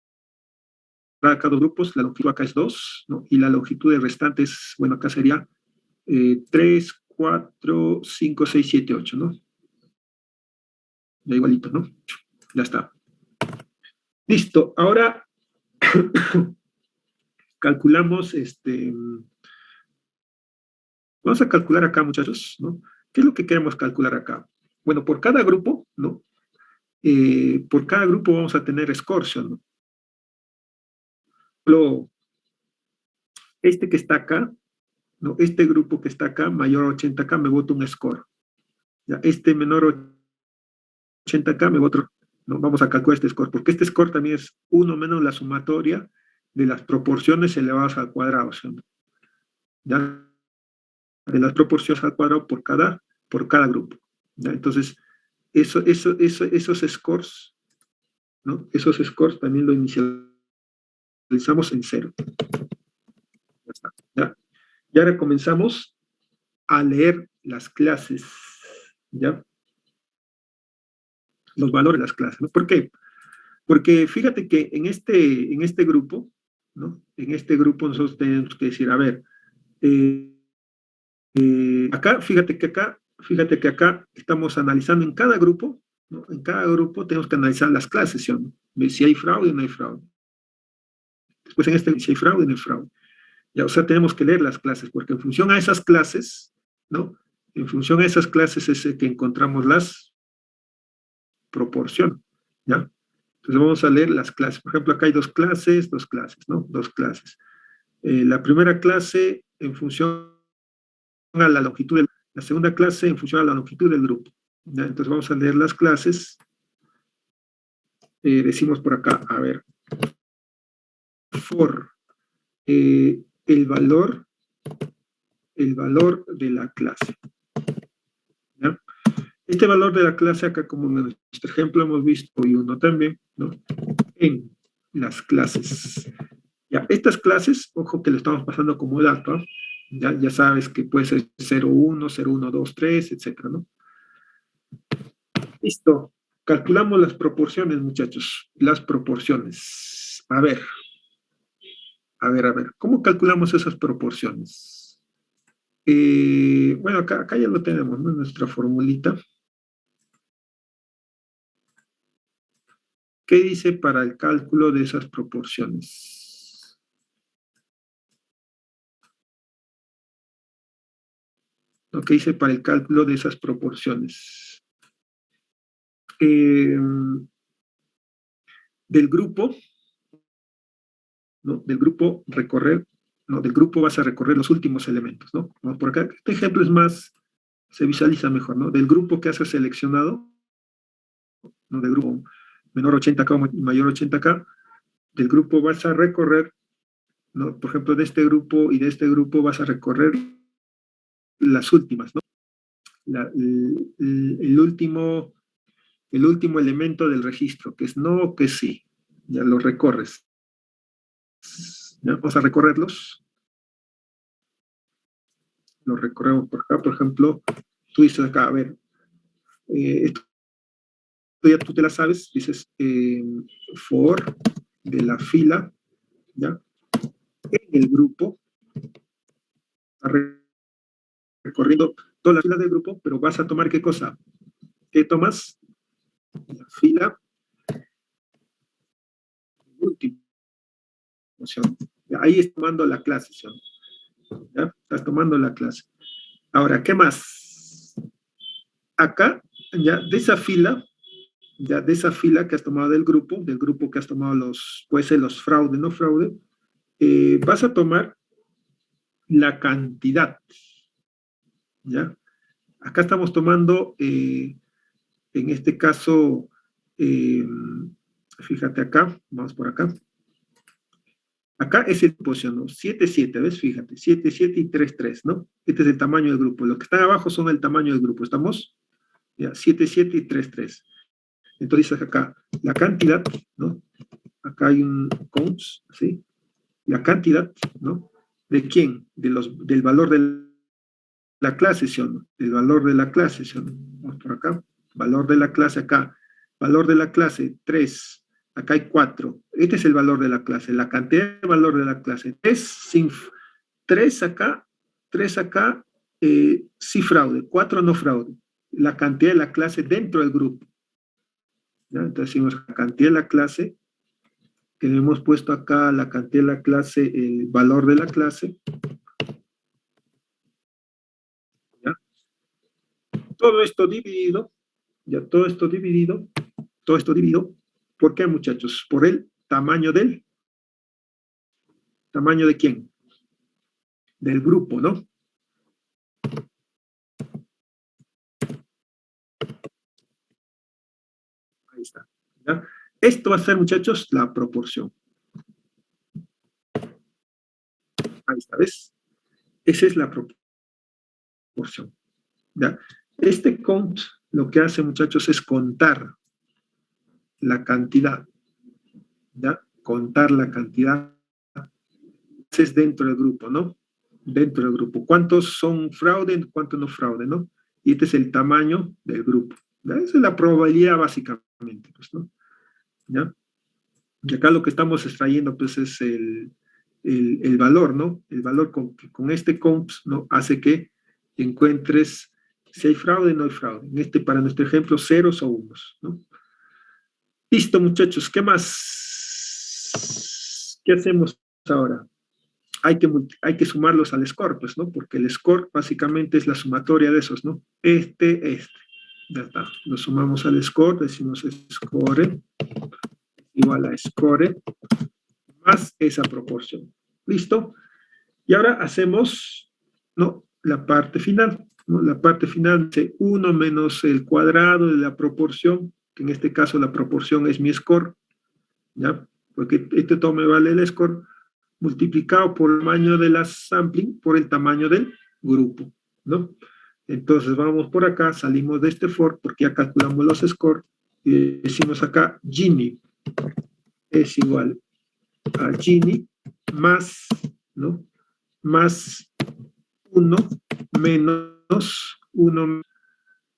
cada dos grupos, la longitud acá es 2, ¿no? Y la longitud del restante es, bueno, acá sería 3, 4, 5, 6, 7, 8, ¿no? Ya igualito, ¿no? Ya está. Listo. Ahora calculamos, vamos a calcular acá, muchachos, ¿no? ¿Qué es lo que queremos calcular acá? Bueno, por cada grupo, ¿no? Por cada grupo vamos a tener scores, ¿no? Este que está acá, ¿no? Este grupo que está acá, mayor a 80K, me bota un score. ¿Ya? Este menor a 80K me bota, ¿no? Vamos a calcular este score, porque este score también es 1 menos la sumatoria de las proporciones elevadas al cuadrado, ¿sí? ¿Ya? De las proporciones al cuadrado por cada grupo. ¿Ya? Entonces, esos scores, ¿no? Esos scores también lo inicializamos en 0. Ya está. ¿Ya? Y ahora comenzamos a leer las clases, ¿ya? Los valores de las clases, ¿no? ¿Por qué? Porque fíjate que en este grupo, ¿no? En este grupo nosotros tenemos que decir, a ver, acá, fíjate que acá estamos analizando en cada grupo, ¿no? En cada grupo tenemos que analizar las clases, ¿sí? ¿No? Si hay fraude o no hay fraude. Después en este, si hay fraude o no hay fraude. Ya, o sea, tenemos que leer las clases, porque en función a esas clases, ¿no? En función a esas clases es que encontramos las proporciones, ¿ya? Entonces vamos a leer las clases. Por ejemplo, acá hay dos clases, ¿no? Dos clases. La primera clase en función a la longitud del, la segunda clase en función a la longitud del grupo. ¿Ya? Entonces vamos a leer las clases. Decimos por acá, a ver, for el valor de la clase. ¿Ya? Este valor de la clase acá, como en nuestro ejemplo hemos visto, y uno también, ¿no? En las clases. Ya, estas clases, ojo que le estamos pasando como dato, ¿eh? Ya sabes que puede ser 0,1, 0,1, 2, 3, etcétera, ¿no? Listo. Calculamos las proporciones, muchachos. Las proporciones. A ver. ¿Cómo calculamos esas proporciones? Bueno, acá ya lo tenemos, ¿no? Nuestra formulita. ¿Qué dice para el cálculo de esas proporciones? ¿No? ¿Qué dice para el cálculo de esas proporciones? Del grupo, ¿no? Del grupo recorrer, ¿no? Del grupo vas a recorrer los últimos elementos, ¿no? Vamos por acá. Este ejemplo es más, se visualiza mejor, ¿no? Del grupo que has seleccionado, ¿no? Del grupo menor 80K o mayor 80K, del grupo vas a recorrer, ¿no? Por ejemplo, de este grupo y de este grupo vas a recorrer las últimas, ¿no? El último elemento del registro, que es no o que sí. Ya lo recorres. ¿Ya? Vamos a recorrerlos. Los recorremos por acá. Por ejemplo, tú dices acá, a ver, esto ya tú te la sabes, dices for de la fila, ¿ya? En el grupo, recorriendo todas las filas del grupo, pero vas a tomar ¿qué cosa? ¿Qué tomas? La fila última. Ahí estás tomando la clase, ¿ya? Estás tomando la clase. Ahora, ¿qué más? Acá, ya, de esa fila que has tomado del grupo que has tomado puede ser los fraude, no fraude, vas a tomar la cantidad, ¿ya? Acá estamos tomando, en este caso, fíjate acá, vamos por acá. Acá es el posición, ¿no? 7, 7, ¿ves? Fíjate, 7, 7 y 3, 3, ¿no? Este es el tamaño del grupo. Los que están abajo son el tamaño del grupo, ¿estamos? Ya, 7, 7 y 3, 3. Entonces acá, la cantidad, ¿no? acá hay un counts, ¿sí? La cantidad, ¿no? ¿De quién? Del valor de la clase, ¿sí o no? Del valor de la clase, ¿sí o no? Vamos por acá, valor de la clase acá, valor de la clase 3, acá hay 4, este es el valor de la clase, la cantidad de valor de la clase, 3 acá, 3 acá, sí fraude, 4 no fraude, la cantidad de la clase dentro del grupo, ¿ya? Entonces decimos la cantidad de la clase, que le hemos puesto acá la cantidad de la clase, el valor de la clase, ¿ya? Todo esto dividido, ya todo esto dividido, ¿por qué, muchachos? Por el tamaño ¿tamaño de quién? Del grupo, ¿no? Ahí está, ¿ya? Esto va a ser, muchachos, la proporción. Ahí está, ¿ves? Esa es la proporción, ¿ya? Este count lo que hace, muchachos, es contar la cantidad, ¿ya? Contar la cantidad es dentro del grupo, ¿no? Dentro del grupo. ¿Cuántos son fraude? ¿Cuántos no fraude, no? Y este es el tamaño del grupo. ¿Ya? Esa es la probabilidad básicamente, pues, ¿no? ¿Ya? Y acá lo que estamos extrayendo, pues, es el valor, ¿no? El valor con este count, ¿no? Hace que encuentres si hay fraude o no hay fraude. Para nuestro ejemplo, ceros o unos, ¿no? Listo, muchachos. ¿Qué más? ¿Qué hacemos ahora? Hay que sumarlos al score, pues, ¿no? Porque el score básicamente es la sumatoria de esos, ¿no? Este. Ya está. Lo sumamos al score, decimos score igual a score más esa proporción. ¿Listo? Y ahora hacemos, ¿no? La parte final, ¿no? La parte final de 1 menos el cuadrado de la proporción, que en este caso la proporción es mi score, ¿ya? Porque este todo me vale el score, multiplicado por el tamaño de la sampling por el tamaño del grupo, ¿no? Entonces vamos por acá, salimos de este for porque ya calculamos los scores y decimos acá Gini es igual a Gini más, ¿no? Más 1 menos 1,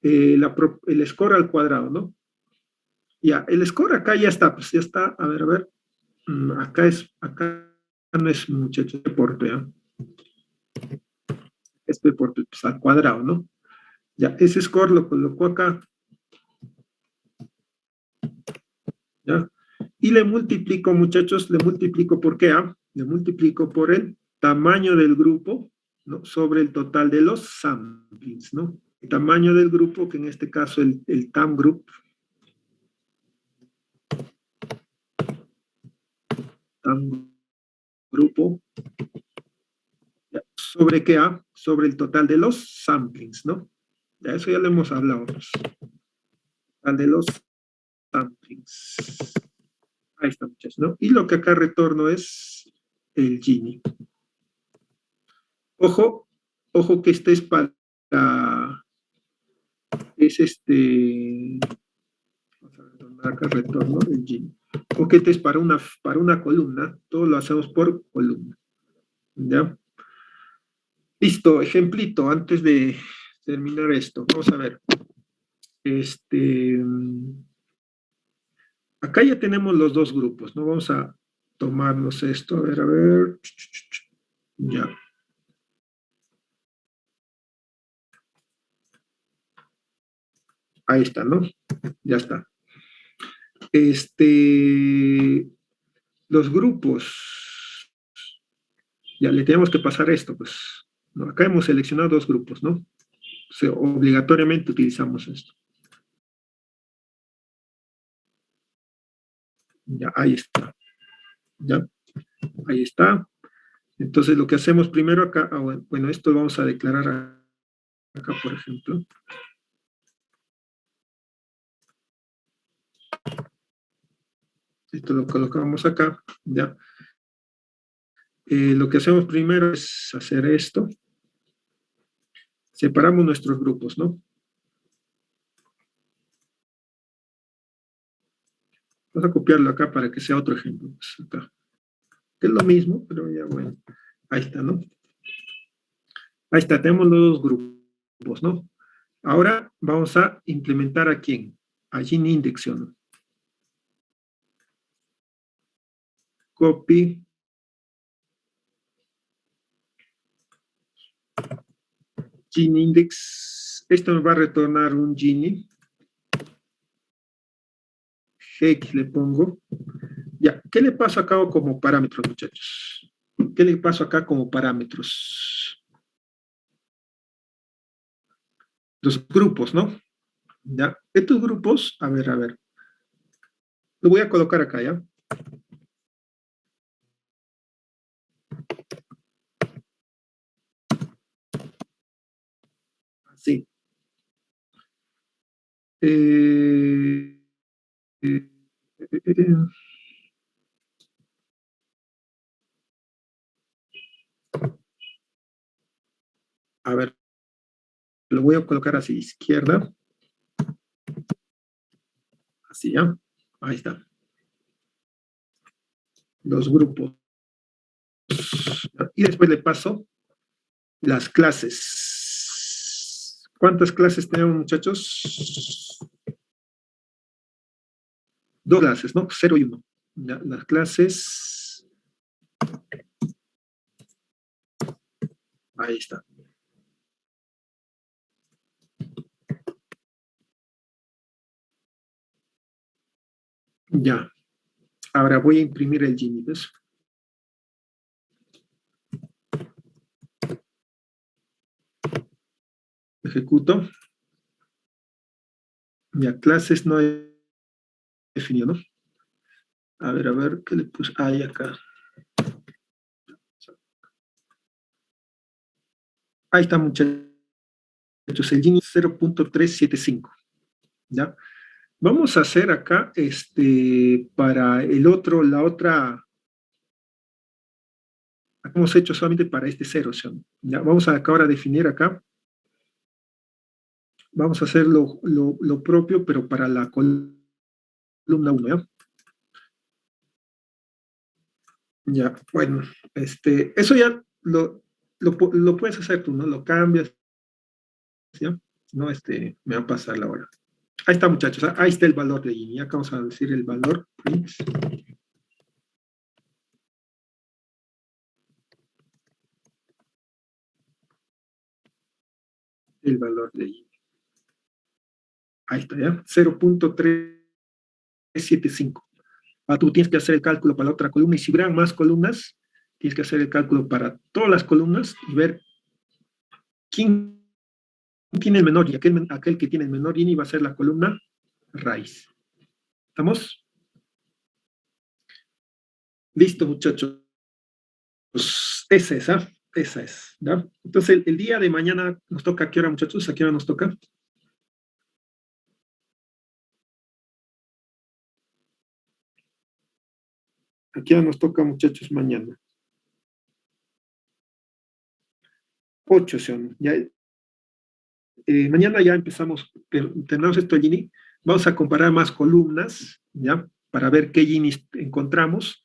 el score al cuadrado, ¿no? Ya, el score acá ya está, pues ya está, a ver, acá no es muchacho deporte, ¿eh? Este por pues, al cuadrado, ¿no? Ya, ese score lo colocó acá, ¿ya? Y le multiplico, muchachos, le multiplico por qué, ¿ah? Le multiplico por el tamaño del grupo, ¿no? Sobre el total de los samplings, ¿no? El tamaño del grupo, que en este caso el TAM group, TAM grupo, ¿ya? ¿Sobre qué, ah? Sobre el total de los samplings, ¿no? Ya eso ya lo hemos hablado, pues. Total de los samplings. Ahí está, muchachos, ¿no? Y lo que acá retorno es el Gini. Ojo que este es para, es vamos a retornar acá retorno el Gini. O que este es para una columna, todo lo hacemos por columna. ¿Ya? Listo, ejemplito, antes de terminar esto, vamos a ver. Acá ya tenemos los dos grupos, ¿no? Vamos a tomarnos esto, a ver. Ya. Ahí está, ¿no? Ya está. Los grupos, ya le tenemos que pasar esto, pues, ¿no? Acá hemos seleccionado dos grupos, ¿no? O sea, obligatoriamente utilizamos esto. Ya, ahí está. Ya, ahí está. Entonces, lo que hacemos primero acá, bueno, esto lo vamos a declarar acá, por ejemplo. Esto lo colocamos acá, ya. Lo que hacemos primero es hacer esto. Separamos nuestros grupos, ¿no? Vamos a copiarlo acá para que sea otro ejemplo. Pues acá. Que es lo mismo, pero ya bueno. Ahí está, ¿no? Ahí está, tenemos los dos grupos, ¿no? Ahora vamos a implementar a quién? A Gini Index, ¿no? Copy. Gini Index. Esto me va a retornar un Gini. X le pongo. Ya, ¿qué le paso acá como parámetros, muchachos? ¿Qué le paso acá como parámetros? Los grupos, ¿no? Ya, estos grupos, a ver, lo voy a colocar acá, ¿ya? Así. Eh, eh, eh, eh, a ver, lo voy a colocar así, izquierda. Así, ¿ya? Ahí está. Los grupos. Y después le paso las clases. ¿Cuántas clases tenemos, muchachos? Dos clases, ¿no? 0 y 1. ¿Ya? Las clases. Ahí está. Ya. Ahora voy a imprimir el Gini, ¿ves? Ejecuto. Ya, clases no he definido, ¿no? A ver, ¿qué le puse? Ahí acá. Ahí está, muchachos. El Gini 0.375. ¿Ya? Vamos a hacer acá, para el otro, la otra, hemos hecho solamente para este 0, ¿ya? Vamos a acá ahora a definir acá. Vamos a hacer lo propio, pero para la columna 1, ¿ya? Ya, bueno, eso ya lo puedes hacer tú, ¿no? Lo cambias, ¿ya? No, me va a pasar la hora. Ahí está, muchachos, ahí está el valor de Gini. Acá vamos a decir el valor. El valor de Gini. Ahí está, ¿ya? 0.375. Tú tienes que hacer el cálculo para la otra columna y si hubieran más columnas, tienes que hacer el cálculo para todas las columnas y ver quién tiene el menor y aquel que tiene el menor Gini va a ser la columna raíz. ¿Estamos? Listo, muchachos. Pues esa es, ¿ah? Esa es, ¿ya? Entonces, el día de mañana nos toca, ¿a qué hora, muchachos? ¿A qué hora nos toca? ¿A qué hora nos toca, muchachos, mañana? 8, ¿sí? Ya, mañana ya empezamos, tenemos esto Gini, vamos a comparar más columnas, ¿ya? Para ver qué Gini encontramos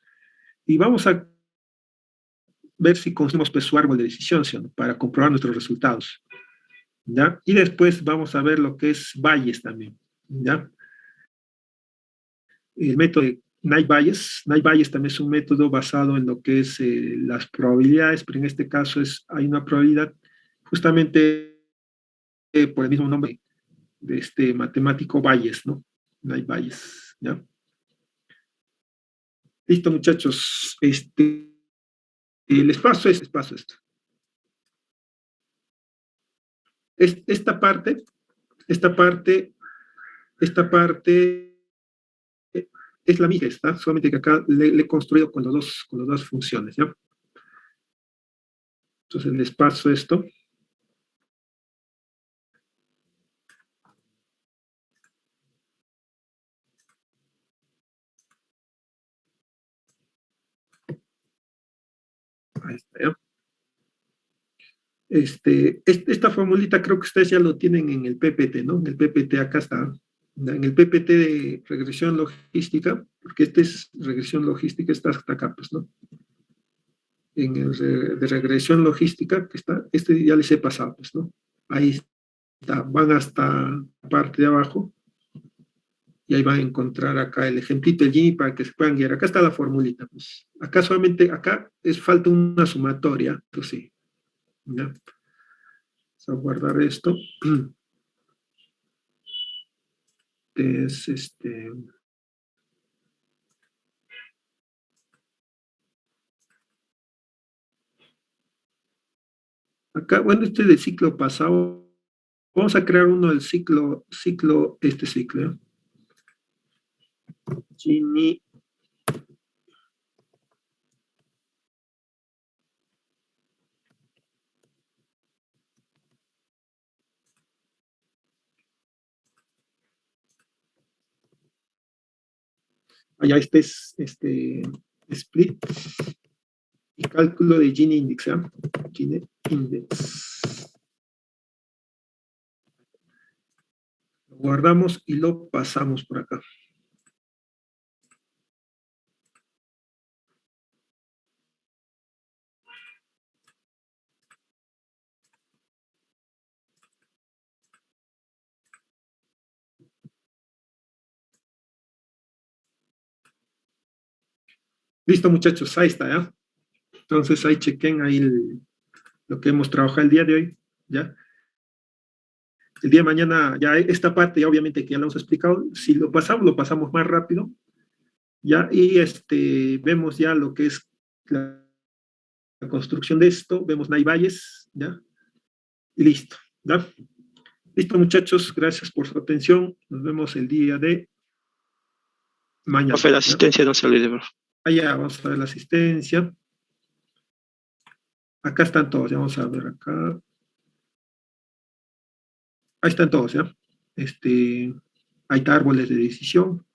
y vamos a ver si conseguimos pues, su árbol de decisión, ¿sí? Para comprobar nuestros resultados, ¿ya? Y después vamos a ver lo que es Bayes también, ¿ya? El método de Knight Bayes. Knight Bayes también es un método basado en lo que es las probabilidades, pero en este caso hay una probabilidad justamente por el mismo nombre de este matemático Bayes, ¿no? Knight Bayes, ¿ya? Listo, muchachos. Les paso esto. Esta parte, esta parte, esta parte es la misma, ¿está? Solamente que acá le he construido con las dos funciones, ¿ya? Entonces les paso esto. Ahí está, ¿ya? Esta formulita creo que ustedes ya lo tienen en el PPT, ¿no? En el PPT acá está. En el PPT de regresión logística, porque este es regresión logística, está hasta acá, pues, ¿no? En el de regresión logística, que está, este ya les he pasado, pues, ¿no? Ahí está, van hasta la parte de abajo, y ahí van a encontrar acá el ejemplito, el Gini, para que se puedan guiar. Acá está la formulita, pues. Acá solamente, acá es falta una sumatoria, pues sí. ¿Ya? Vamos a guardar esto. Es acá, bueno, este es del ciclo pasado. Vamos a crear uno del ciclo, este ciclo. ¿Eh? Gini. Allá este es split y cálculo de Gini index. ¿Eh? Gini index. Lo guardamos y lo pasamos por acá. Listo, muchachos, ahí está, ¿ya? Entonces ahí chequen ahí lo que hemos trabajado el día de hoy, ¿ya? El día de mañana, ya esta parte, ya obviamente que ya lo hemos explicado, si lo pasamos más rápido, ¿ya? Y vemos ya lo que es la construcción de esto, vemos Naivalles, ¿ya? Y listo, ¿ya? Listo, muchachos, gracias por su atención. Nos vemos el día de mañana. Profe, la asistencia no se olvide, bro. Allá vamos a ver la asistencia. Acá están todos, ya vamos a ver acá. Ahí están todos, ¿ya? Hay árboles de decisión.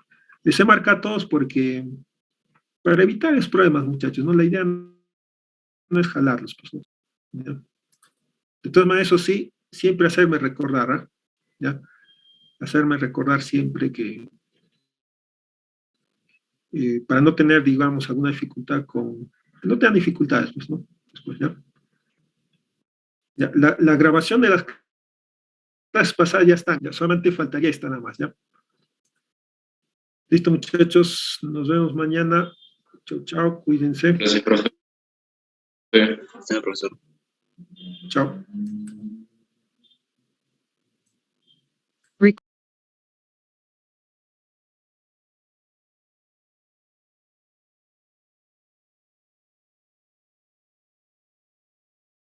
Les he marcado todos porque para evitar esos problemas, muchachos, ¿no? La idea no es jalarlos, pues, ¿no? ¿Ya? De todas maneras, eso sí, siempre hacerme recordar, ¿ah? ¿Ya? Hacerme recordar siempre que para no tener, digamos, alguna dificultad no tengan dificultades, pues, ¿no? Después, ¿ya? Ya, la grabación de las clases pasadas ya están, ya solamente faltaría esta nada más, ¿ya? Listo, muchachos, nos vemos mañana. Chao, chao, cuídense. Gracias, profe. Gracias, profesor. Chao.